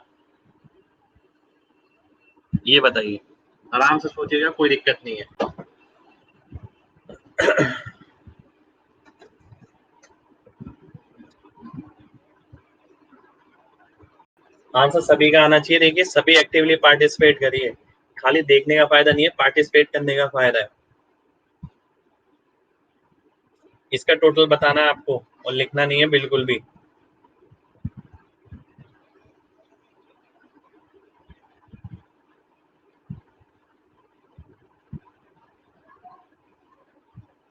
ये बताइए, आराम से सोचिएगा, कोई दिक्कत नहीं है। आंसर सभी का आना चाहिए। देखिए सभी एक्टिवली पार्टिसिपेट करिए, खाली देखने का फायदा नहीं है, पार्टिसिपेट करने का फायदा है। इसका टोटल बताना है आपको और लिखना नहीं है बिल्कुल भी।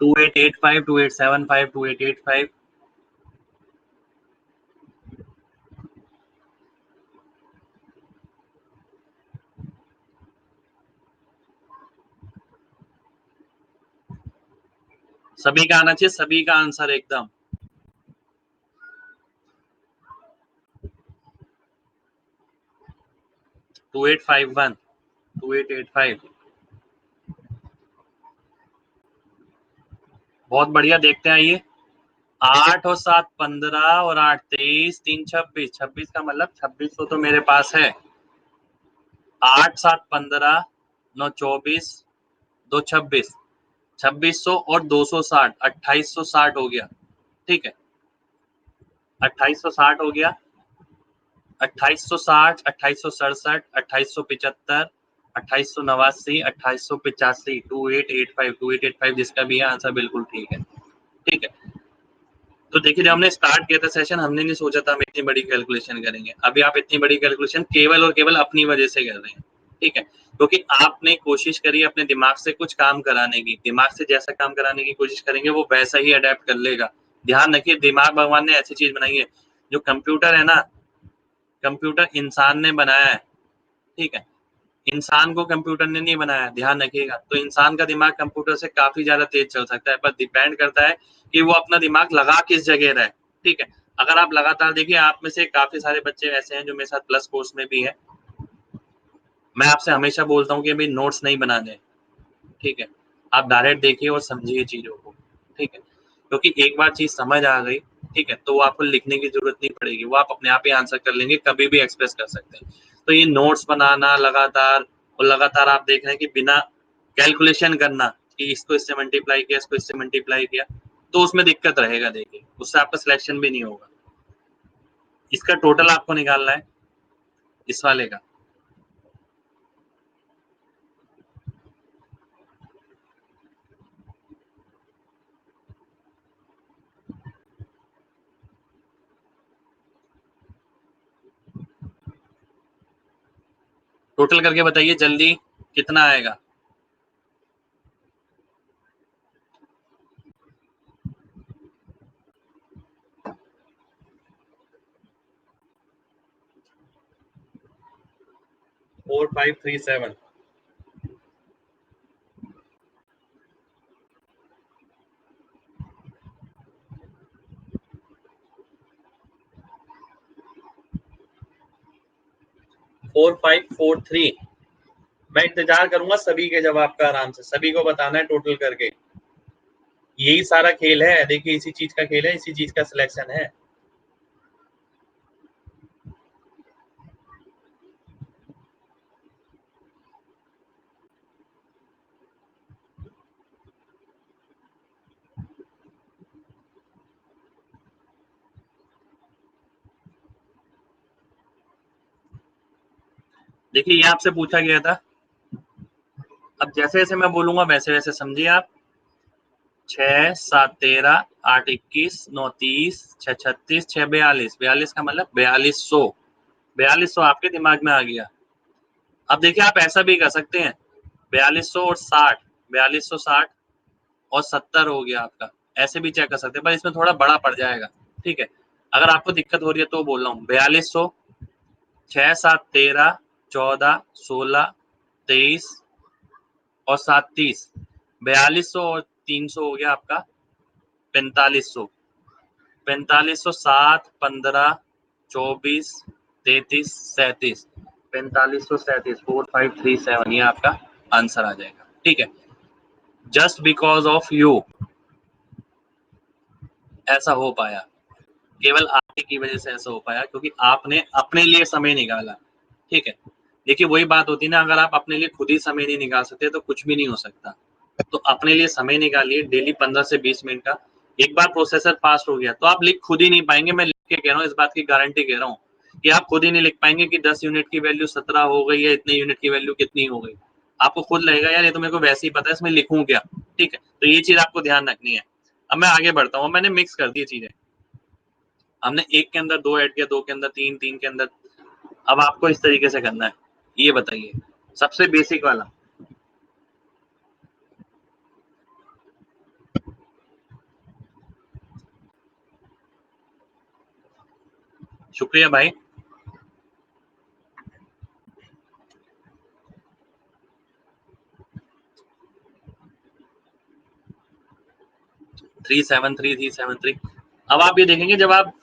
Two eight eight five, 2875, 2885। सभी का आना चाहिए, सभी का आंसर एकदम। 2851, 2885। बहुत बढ़िया, देखते हैं ये। 8 और 7 15 और 8 23, 3 26, 26 का मतलब 2600 तो मेरे पास है। 8 7 15, 9 24, 2 26, 2600 और 260, 2860 हो गया, ठीक है। 2860 हो गया, 2860, 2867, 2875, 2889, 2885, 2885, 2885 जिसका भी है आंसर बिल्कुल ठीक है, ठीक है। तो देखिए जब हमने स्टार्ट किया था सेशन, हमने नहीं सोचा था हम इतनी बड़ी कैलकुलेशन करेंगे। अभी आप इतनी बड़ी कैलकुलेशन केवल और केवल अपनी वजह से कर रहे हैं, ठीक है। क्योंकि आपने कोशिश करी अपने दिमाग से कुछ काम कराने की, दिमाग से जैसा काम कराने की कोशिश करेंगे वो वैसा ही अडेप्ट कर लेगा। ध्यान रखिए, दिमाग भगवान ने ऐसी चीज बनाई है, जो कंप्यूटर है ना, कंप्यूटर इंसान ने बनाया है, ठीक है। इंसान को कंप्यूटर ने नहीं बनाया, ध्यान रखिएगा। तो इंसान का दिमाग कंप्यूटर से काफी ज्यादा तेज चल सकता है, पर डिपेंड करता है कि वो अपना दिमाग लगा किस जगह रहे, ठीक है। अगर आप लगातार देखिए, आप में से काफी सारे बच्चे ऐसे हैं जो मेरे साथ प्लस कोर्स में भी हैं, मैं आपसे हमेशा बोलता हूँ कि अभी नोट्स नहीं बनाने, ठीक है। आप डायरेक्ट देखिए और समझिए चीजों को, ठीक है। क्योंकि एक बार चीज समझ आ गई, ठीक है, तो वो आपको लिखने की जरूरत नहीं पड़ेगी, वो आप अपने आप ही आंसर कर लेंगे, कभी भी एक्सप्रेस कर सकते हैं। तो ये नोट्स बनाना लगातार, और लगातार आप देख रहे हैं कि बिना कैलकुलेशन करना कि इसको इससे मल्टीप्लाई किया, इसको इससे मल्टीप्लाई किया, तो उसमें दिक्कत रहेगा। देखिए उससे आपका सिलेक्शन भी नहीं होगा। इसका टोटल आपको निकालना है, इस वाले का। टोटल करके बताइए जल्दी कितना आएगा। Four five three seven 4543। मैं इंतजार करूंगा सभी के जवाब का, आराम से सभी को बताना है टोटल करके। यही सारा खेल है, देखिए इसी चीज का खेल है, इसी चीज का सिलेक्शन है। देखिए ये आपसे पूछा गया था, अब जैसे जैसे मैं बोलूंगा वैसे वैसे समझिए आप। 6 7 13 8 21 9 30 6 36 6 42, 42 का मतलब 4200। 4200 आपके दिमाग में आ गया। अब देखिए आप ऐसा भी कर सकते हैं, 4200 और 60, 4260 और 70 हो गया आपका, ऐसे भी चेक कर सकते हैं, पर इसमें थोड़ा बड़ा पड़ जाएगा। ठीक है, अगर आपको दिक्कत हो रही है तो बोल रहा हूँ 4200, 6 7 13 14 16 23 और 7 30, 4200 और 300 हो गया आपका 4500। 4500 7 15 24 33 37, 4537 4537, ये आपका आंसर आ जाएगा। ठीक है, जस्ट बिकॉज ऑफ यू ऐसा हो पाया, केवल आपकी की वजह से ऐसा हो पाया, क्योंकि आपने अपने लिए समय निकाला। ठीक है, देखिए वही बात होती है ना, अगर आप अपने लिए खुद ही समय नहीं निकाल सकते तो कुछ भी नहीं हो सकता। तो अपने लिए समय निकालिए डेली 15 से 20 मिनट का। एक बार प्रोसेसर फास्ट हो गया तो आप लिख खुद ही नहीं पाएंगे, मैं लिख के कह रहा हूँ, इस बात की गारंटी कह रहा हूँ कि आप खुद ही नहीं लिख पाएंगे कि 10 यूनिट की वैल्यू 17 हो गई है, इतने यूनिट की वैल्यू कितनी हो गई। आपको खुद लगेगा यार ये तो मेरे को वैसे ही पता है, इसमें लिखूं क्या। ठीक है, तो ये चीज आपको ध्यान रखनी है। अब मैं आगे बढ़ता हूँ, मैंने मिक्स कर दी चीजें, हमने एक के अंदर दो ऐड किया, दो के अंदर तीन, तीन के अंदर। अब आपको इस तरीके से करना है, ये बताइए सबसे बेसिक वाला। शुक्रिया भाई। 373 373। अब आप ये देखेंगे जब आप,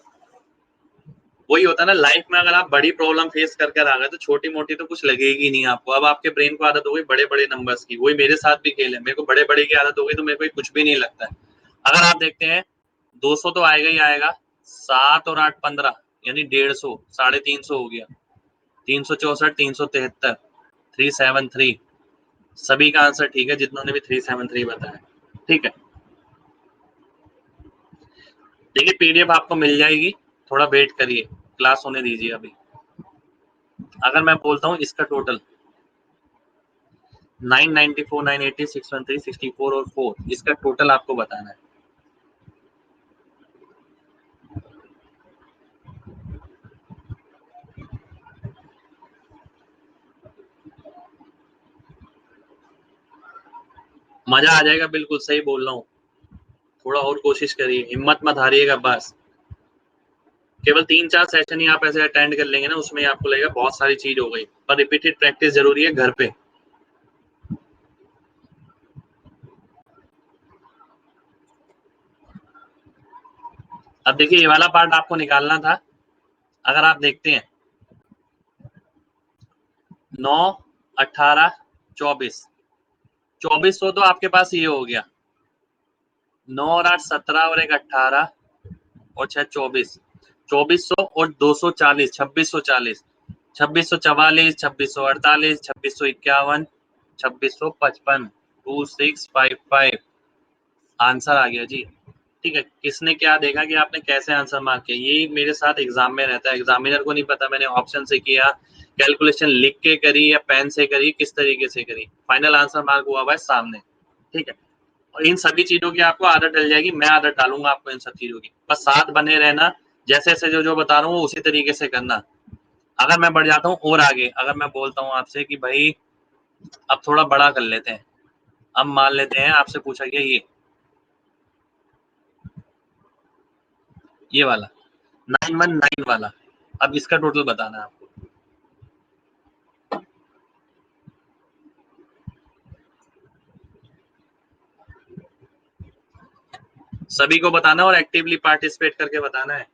वही होता है ना लाइफ में, अगर आप बड़ी प्रॉब्लम फेस कर कर आ गए तो छोटी मोटी तो कुछ लगेगी नहीं आपको। अब आपके ब्रेन को आदत हो गई बड़े बड़े नंबर्स की, वही मेरे साथ भी खेल है, मेरे को बड़े बड़े की आदत हो गई तो मेरे को कुछ भी नहीं लगता है। अगर आप देखते हैं 200 तो आएगा ही आएगा, 7 और 8 15, यानी 150, 350 हो गया, 364 373 373। सभी का आंसर ठीक है जितनों ने भी 373 बताया। ठीक है, देखिए पीडीएफ आपको मिल जाएगी, थोड़ा वेट करिए, क्लास होने दीजिए अभी। अगर मैं बोलता हूँ इसका टोटल 994 980 613 64 और 4, इसका टोटल आपको बताना है। मजा आ जाएगा, बिल्कुल सही बोल रहा हूँ। थोड़ा और कोशिश करिए, हिम्मत मत हारिएगा बस। केवल 3 4 सेशन ही आप ऐसे अटेंड कर लेंगे ना, उसमें आपको लगेगा बहुत सारी चीज हो गई, पर रिपीटेड प्रैक्टिस जरूरी है घर पे। अब देखिए ये वाला पार्ट आपको निकालना था। अगर आप देखते हैं 9 18 24, 2400 तो आपके पास ये हो गया, 9 और 8 17 और एक 18 और 6 24, 2400 और 240 2640, 2644 2648 2651 2655 2655। आंसर आ गया जी। ठीक है, किसने क्या देखा कि आपने कैसे आंसर मार्क किया, यही मेरे साथ एग्जाम में रहता है, एग्जामिनर को नहीं पता मैंने ऑप्शन से किया, कैलकुलेशन लिख के करी या पेन से करी, किस तरीके से करी, फाइनल आंसर मार्क हुआ हुआ है सामने। ठीक है, और इन सभी चीजों की आपको आदत डल जाएगी, मैं आदत डालूंगा आपको इन सब चीजों की, बस साथ बने रहना, जैसे जैसे जो जो बता रहा हूँ उसी तरीके से करना। अगर मैं बढ़ जाता हूँ और आगे, अगर मैं बोलता हूँ आपसे कि भाई अब थोड़ा बड़ा कर लेते हैं, अब मान लेते हैं आपसे पूछा गया ये वाला 919 वाला, अब इसका टोटल बताना है आपको। सभी को बताना और एक्टिवली पार्टिसिपेट करके बताना है।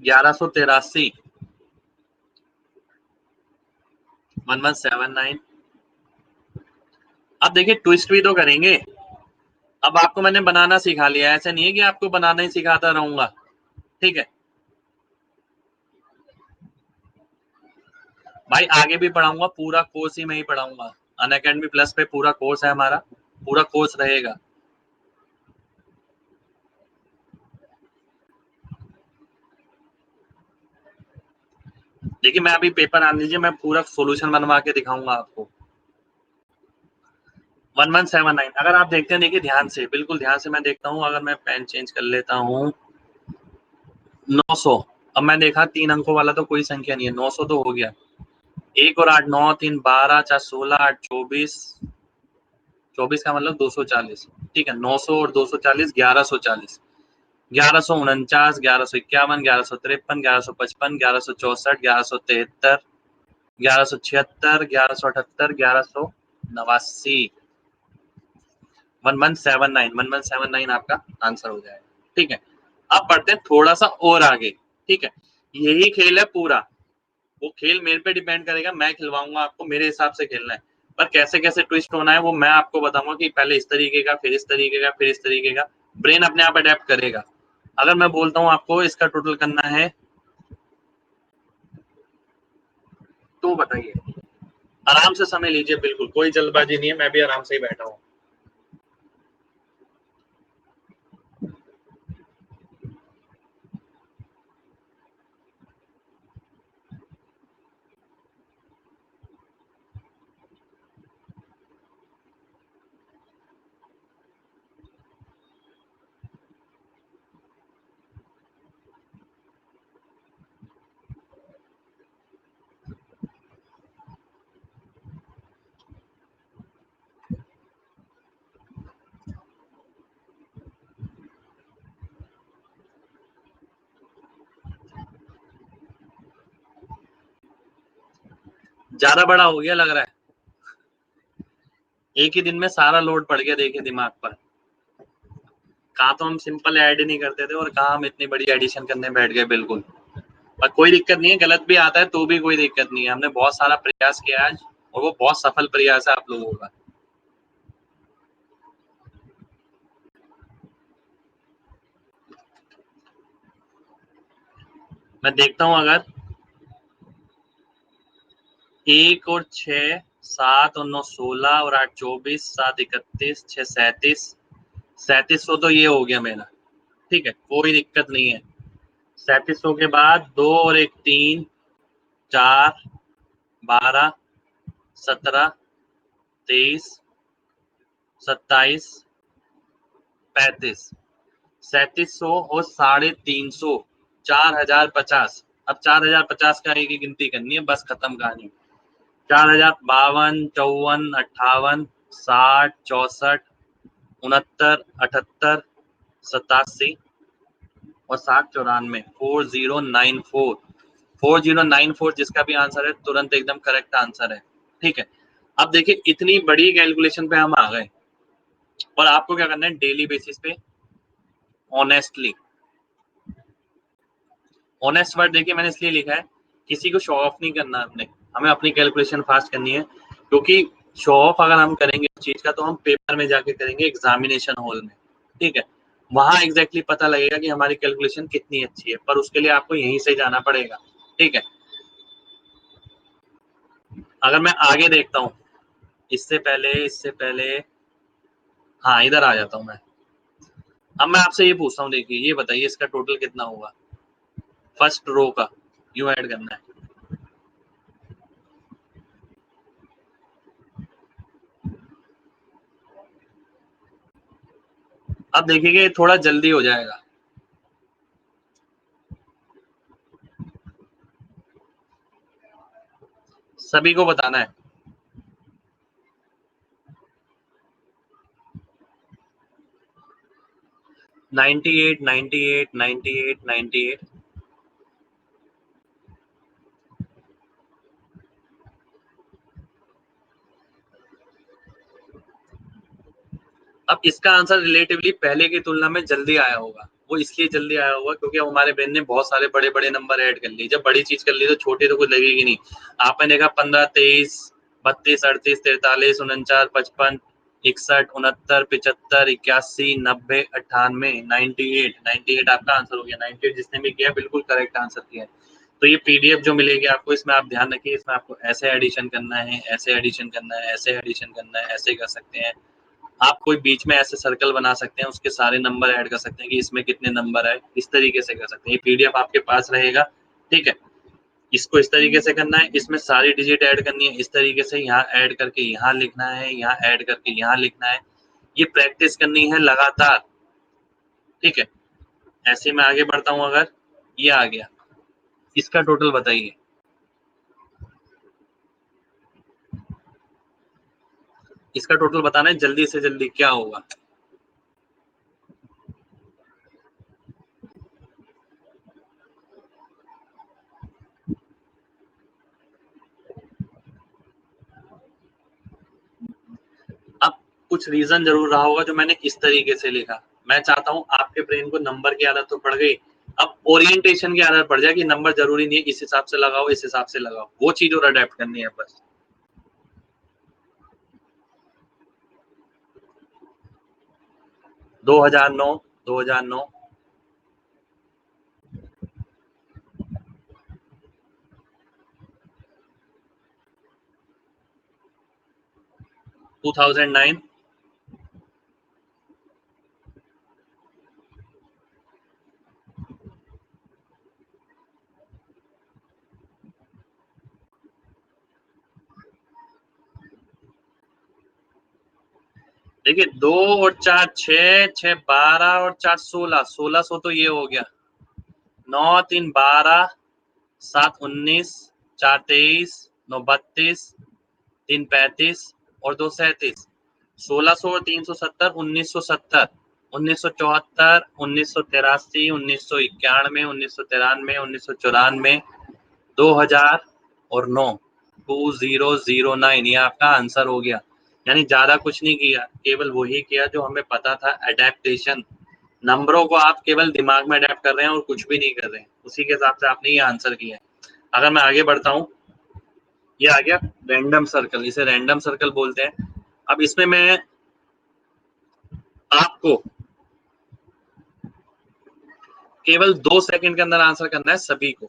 $1183, 1179। अब देखिए ट्विस्ट भी तो करेंगे। अब आपको मैंने बनाना सिखा लिया, ऐसा नहीं है कि आपको बनाना ही सिखाता रहूंगा, ठीक है भाई, आगे भी पढ़ाऊंगा, पूरा कोर्स ही मैं ही पढ़ाऊंगा। अनअकैडमी प्लस पे पूरा कोर्स है हमारा, पूरा कोर्स रहेगा। देखिए मैं अभी पेपर आने दीजिए, मैं पूरा सॉल्यूशन बनवा के दिखाऊंगा आपको। 1179 अगर आप देखते हैं, देखिए ध्यान से, बिल्कुल ध्यान से मैं देखता हूँ, अगर मैं पेन चेंज कर लेता हूँ 900। अब मैं देखा 3 अंकों वाला तो कोई संख्या नहीं है, 900 तो हो गया। 1 और 8 9 3 12 4 16 8 24, 24 का मतलब 240, ठीक है 900 और 240 1140, 1149, 1151, 1153, 1155, 1164, 1173, 1176, 1178, 1189। 1179, 1179 आपका आंसर हो जाएगा, ठीक है। अब बढ़ते हैं थोड़ा सा और आगे, ठीक है। यही खेल है पूरा, वो खेल मेरे पे डिपेंड करेगा, मैं खिलवाऊंगा आपको, मेरे हिसाब से खेलना है। पर कैसे कैसे ट्विस्ट होना है वो मैं आपको बताऊंगा, कि पहले इस तरीके का, फिर इस तरीके का, फिर इस तरीके का। ब्रेन अपने आप अडेप्ट करेगा। अगर मैं बोलता हूँ आपको इसका टोटल करना है, तो बताइए। आराम से समय लीजिए, बिल्कुल कोई जल्दबाजी नहीं है, मैं भी आराम से ही बैठा हूँ। ज्यादा बड़ा हो गया लग रहा है, एक ही दिन में सारा लोड पड़ गया, देखिए दिमाग पर। कहाँ तो हम सिंपल ऐड ही नहीं करते थे, और कहाँ हम इतनी बड़ी एडिशन करने बैठ गए, बिल्कुल। पर कोई दिक्कत नहीं है, गलत भी आता है तो भी कोई दिक्कत नहीं है, हमने बहुत सारा प्रयास किया आज, और वो बहुत सफल प्रयास है आप लोगों का। मैं देखता हूँ, अगर 1 और 6 7 और 9 16 और 8 24 7 31 6 37, 3700 तो ये हो गया मेरा, ठीक है कोई दिक्कत नहीं है। 3700 के बाद 2 और 1 3 4 12 17 23 27 35, 3700 और 350, 4050। अब 4050 का एक ही गिनती करनी है, बस खत्म कहानी। 4052 54 58 60 64 69 78 87 और 7 94, 4094, 4094 जिसका भी आंसर है तुरंत एकदम करेक्ट आंसर है, ठीक है। अब देखिए इतनी बड़ी कैलकुलेशन पे हम आ गए, और आपको क्या करना है डेली बेसिस पे ऑनेस्टली। ऑनेस्ट वर्ड देखिए मैंने इसलिए लिखा है, किसी को शो ऑफ नहीं करना हमने, हमें अपनी कैलकुलेशन फास्ट करनी है, क्योंकि शो ऑफ अगर हम करेंगे उस चीज का, तो हम पेपर में जाके करेंगे एग्जामिनेशन हॉल में, ठीक है। वहां एग्जैक्टली पता लगेगा कि हमारी कैलकुलेशन कितनी अच्छी है, पर उसके लिए आपको यहीं से जाना पड़ेगा, ठीक है। अगर मैं आगे देखता हूँ, इससे पहले हाँ इधर आ जाता हूँ मैं। अब मैं आपसे ये पूछता हूँ, देखिए ये बताइए इसका टोटल कितना होगा, फर्स्ट रो का यूं ऐड करना है। अब देखिए थोड़ा जल्दी हो जाएगा। सभी को बताना है। 98, 98, 98, 98। अब इसका आंसर रिलेटिवली पहले की तुलना में जल्दी आया होगा। वो इसलिए जल्दी आया होगा क्योंकि अब हमारे ब्रेन ने बहुत सारे बड़े बड़े नंबर ऐड कर लिए। जब बड़ी चीज कर ली तो छोटी तो कुछ लगेगी नहीं। आपने देखा 15, 23, 32, 38, 43, 49, 55, 61, 69, 75, 81, 90, 98, 98, 98 आपका आंसर हो गया। 98 जिसने भी किया बिल्कुल करेक्ट आंसर किया है। तो ये पीडीएफ जो मिलेगी आपको, इसमें आप ध्यान रखिए, इसमें आपको ऐसे एडिशन करना है, ऐसे एडिशन करना है, ऐसे एडिशन करना है, ऐसे कर सकते हैं आप। कोई बीच में ऐसे सर्कल बना सकते हैं, उसके सारे नंबर ऐड कर सकते हैं कि इसमें कितने नंबर है, इस तरीके से कर सकते हैं। ये पीडीएफ आपके पास रहेगा, ठीक है। इसको इस तरीके से करना है, इसमें सारी डिजिट ऐड करनी है, इस तरीके से यहाँ ऐड करके यहाँ लिखना है, यहाँ ऐड करके यहाँ लिखना है। ये प्रैक्टिस करनी है लगातार, ठीक है। ऐसे मैं आगे बढ़ता हूँ। अगर ये आ गया, इसका टोटल बताइए। इसका टोटल बताना है, जल्दी से जल्दी क्या होगा। अब कुछ रीजन जरूर रहा होगा जो मैंने इस तरीके से लिखा। मैं चाहता हूं आपके ब्रेन को नंबर की आदत तो पड़ गई, अब ओरिएंटेशन की आदत पड़ जाए कि नंबर जरूरी नहीं है इस हिसाब से लगाओ, इस हिसाब से लगाओ। वो चीज और अडेप्ट करनी है बस। दो हजार नौ, 2009, 2009। देखिए 2 और 4 6, 6 12 और 4 16, 1600 तो ये हो गया। 9 3 12, 7 19, 4 23, 9 32, 3 35 और 2 37। 1600 और 370, 1970, 1974, 1983, 1991, 1993, 1994, 2009। 2009 ये आपका आंसर हो गया। यानी ज्यादा कुछ नहीं किया, केवल वही किया जो हमें पता था, अडेप्टेशन। नंबरों को आप केवल दिमाग में अडेप्ट कर रहे हैं और कुछ भी नहीं कर रहे हैं, उसी के हिसाब से आपने ये आंसर किया है। अगर मैं आगे बढ़ता हूँ, ये आ गया रैंडम सर्कल, इसे रैंडम सर्कल बोलते हैं। अब इसमें मैं आपको केवल 2 सेकंड के अंदर आंसर करना है सभी को,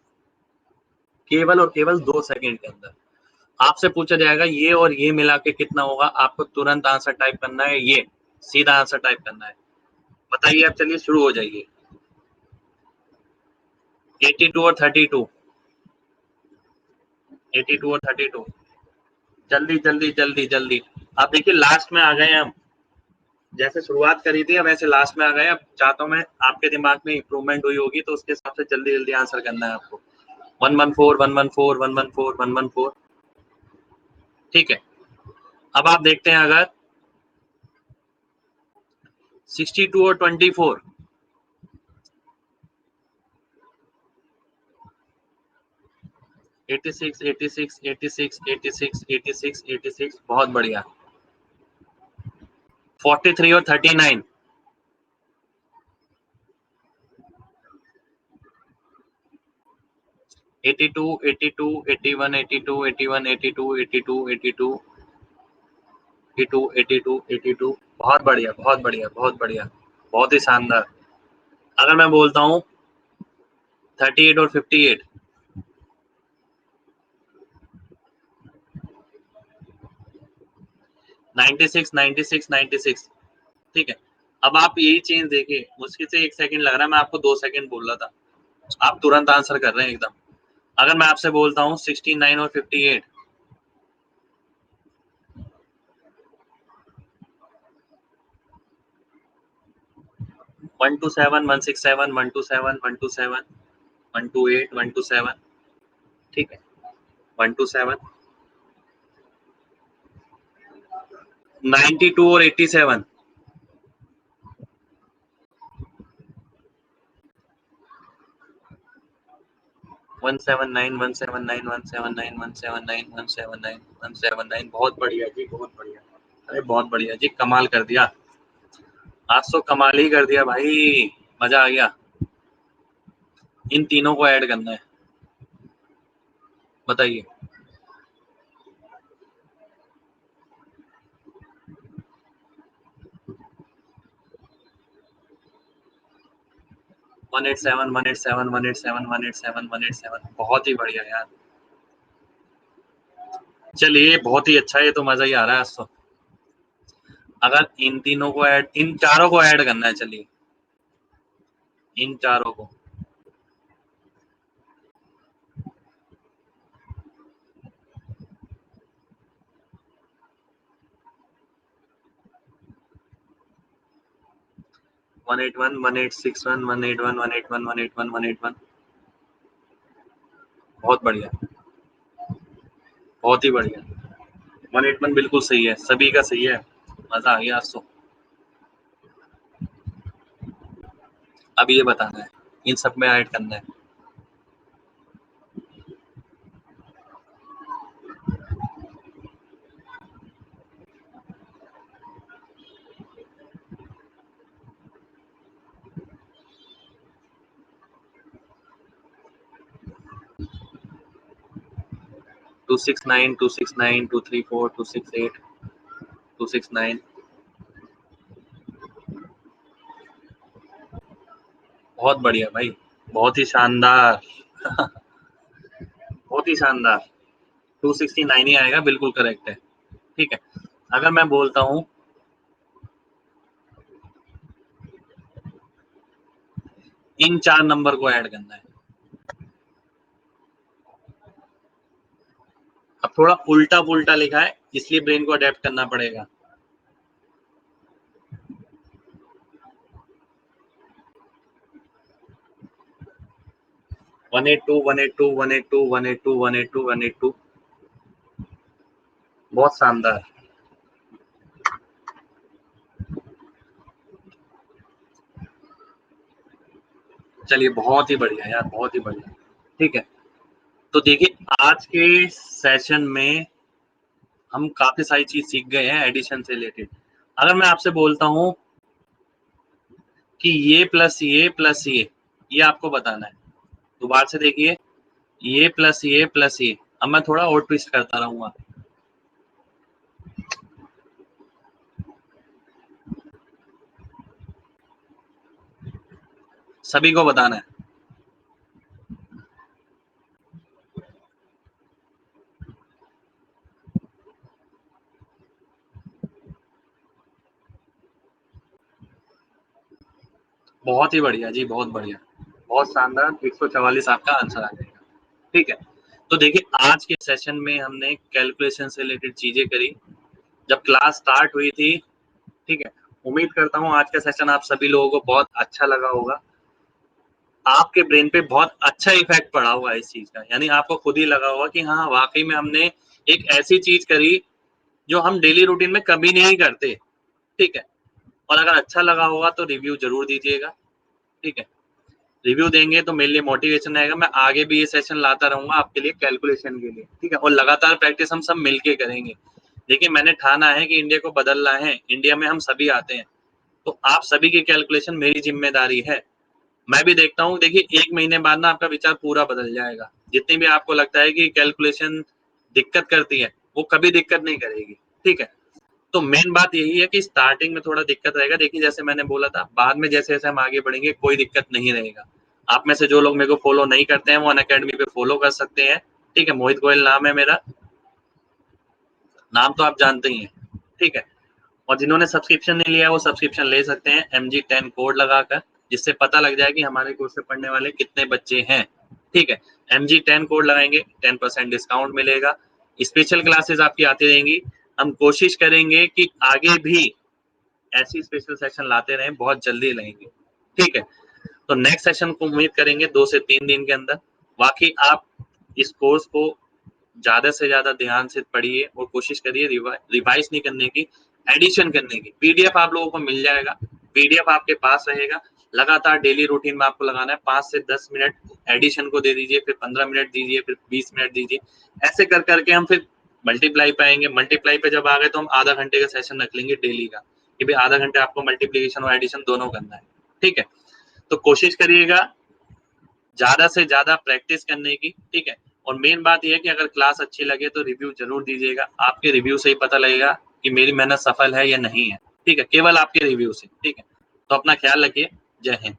केवल और केवल 2 सेकंड के अंदर। आपसे पूछा जाएगा ये और ये मिला के कितना होगा, आपको तुरंत आंसर टाइप करना है, ये सीधा आंसर टाइप करना है। बताइए, अब चलिए शुरू हो जाइए। 82 और 32, 82 और 32। जल्दी जल्दी जल्दी जल्दी। आप देखिए लास्ट में आ गए हम, जैसे शुरुआत करी थी अब वैसे लास्ट में आ गए। अब चाहता हूँ मैं आपके दिमाग में इंप्रूवमेंट हुई होगी, तो उसके हिसाब से जल्दी जल्दी आंसर करना है आपको। 114, 114, 114, 114, ठीक है। अब आप देखते हैं अगर 62 और 24, 86, 86, 86, 86, 86, 86, बहुत बढ़िया। 43 और 39, 82, 82, 81, 82, 81, 82, 82, 82, 82, 82, 82, बहुत बढ़िया, बहुत बढ़िया, बहुत बढ़िया, बहुत ही शानदार। अगर मैं बोलता हूँ 38 और 58, 96, 96, 96, ठीक है। अब आप यही चेंज देखिए, मुश्किल से 1 सेकंड लग रहा है, मैं आपको 2 सेकंड बोल रहा था, आप तुरंत आंसर कर रहे हैं एकदम। अगर मैं आपसे बोलता हूँ 69 और 58, 127 167 127 127 128 127 ठीक है 127 92 और 87 179 179 179 179 179 179 बहुत बढ़िया जी बहुत बढ़िया अरे बहुत बढ़िया जी कमाल कर दिया आज तो कमाल ही कर दिया भाई मजा आ गया इन तीनों को ऐड करना है बताइए 187 187 187 187 187 बहुत ही बढ़िया यार चलिए बहुत ही अच्छा है तो मजा ही आ रहा है आज तो अगर इन तीनों को ऐड इन चारों को ऐड करना है चलिए इन चारों को 181 1861 181 181 181 181 बहुत बढ़िया बहुत ही बढ़िया 181 बिल्कुल सही है सभी का सही है मजा आ गया आज तो अब ये बताना है इन सब में ऐड करना है 269 269 234 268 269 बहुत बढ़िया भाई बहुत ही शानदार बहुत ही शानदार 269 ही आएगा बिल्कुल करेक्ट है ठीक है अगर मैं बोलता हूँ इन चार नंबर को ऐड करना है अब थोड़ा उल्टा पुल्टा लिखा है इसलिए ब्रेन को अडेप्ट करना पड़ेगा 182 182 182 182 182 182 बहुत शानदार चलिए बहुत ही बढ़िया यार बहुत ही बढ़िया ठीक है तो देखिए आज के सेशन में हम काफी सारी चीज सीख गए हैं एडिशन से रिलेटेड अगर मैं आपसे बोलता हूँ कि ये आपको बताना है दोबारा से देखिए ये अब मैं थोड़ा और ट्विस्ट करता रहूंगा सभी को बताना है बहुत ही बढ़िया जी बहुत बढ़िया बहुत शानदार 144 आपका आंसर आ जाएगा ठीक है तो देखिए आज के सेशन में हमने कैलकुलेशन से रिलेटेड चीजें करी जब क्लास स्टार्ट हुई थी ठीक है उम्मीद करता हूँ आज का सेशन आप सभी लोगों को बहुत अच्छा लगा होगा आपके ब्रेन पे बहुत अच्छा इफेक्ट पड़ा होगा इस चीज का यानी आपको खुद ही लगा होगा कि हाँ वाकई में हमने एक ऐसी चीज करी जो हम डेली रूटीन में कभी नहीं करते ठीक है और अगर अच्छा लगा होगा तो रिव्यू जरूर दीजिएगा ठीक है रिव्यू देंगे तो मेरे लिए मोटिवेशन रहेगा मैं आगे भी ये सेशन लाता रहूंगा आपके लिए कैलकुलेशन के लिए ठीक है और लगातार प्रैक्टिस हम सब मिलके करेंगे देखिए मैंने ठाना है कि इंडिया को बदलना है इंडिया में हम सभी आते हैं तो आप सभी की कैलकुलेशन मेरी जिम्मेदारी है मैं भी देखता हूँ देखिए 1 महीने बाद ना आपका विचार पूरा बदल जाएगा जितनी भी आपको लगता है कि कैलकुलेशन दिक्कत करती है वो कभी दिक्कत नहीं करेगी ठीक है तो मेन बात यही है कि स्टार्टिंग में थोड़ा दिक्कत रहेगा देखिए जैसे मैंने बोला था बाद में जैसे जैसे हम आगे बढ़ेंगे कोई दिक्कत नहीं रहेगा आप में से जो लोग मेरे को फॉलो नहीं करते हैं वो अनअकैडमी पे फॉलो कर सकते हैं ठीक है मोहित गोयल नाम है मेरा नाम तो आप जानते ही हैं ठीक है और जिन्होंने सब्सक्रिप्शन नहीं लिया वो सब्सक्रिप्शन ले सकते हैं MG10 कोड लगाकर जिससे पता लग जाए कि हमारे कोर्स से पढ़ने वाले कितने बच्चे हैं ठीक है MG10 कोड लगाएंगे 10% डिस्काउंट मिलेगा स्पेशल क्लासेस आपकी आती रहेंगी हम कोशिश करेंगे कि आगे भी ऐसी स्पेशल सेशन लाते रहें बहुत जल्दी रहेंगे ठीक है। तो नेक्स्ट सेशन को उम्मीद करेंगे 2 से 3 दिन के अंदर। बाकी आप इस कोर्स को ज़्यादा से ज़्यादा ध्यान से पढ़िए और कोशिश करिए रिवाइज़ नहीं करने की, एडिशन करने की। पीडीएफ आप लोगों को मिल जाएगा, पीडीएफ आपके पास रहेगा, लगातार डेली रूटीन में आपको लगाना है। 5 से 10 मिनट एडिशन को दे दीजिए, फिर 15 मिनट दीजिए, फिर 20 मिनट दीजिए। ऐसे कर करके हम फिर मल्टीप्लाई पे आएँगे, मल्टीप्लाई पे जब आ गए तो हम आधा घंटे का सेशन रख लेंगे डेली का, कि भई आधा घंटा आपको मल्टीप्लिकेशन और एडिशन दोनों करना है, ठीक है? तो कोशिश करिएगा ज़्यादा से ज़्यादा प्रैक्टिस करने की, ठीक है? और मेन बात ये है कि अगर क्लास अच्छी लगे तो रिव्यू ज़रूर दीजिएगा। आपके रिव्यू से ही पता लगेगा कि मेरी मेहनत सफल है या नहीं है, ठीक है? केवल आपके रिव्यू से, ठीक है? तो अपना ख्याल रखिए। जय हिंद।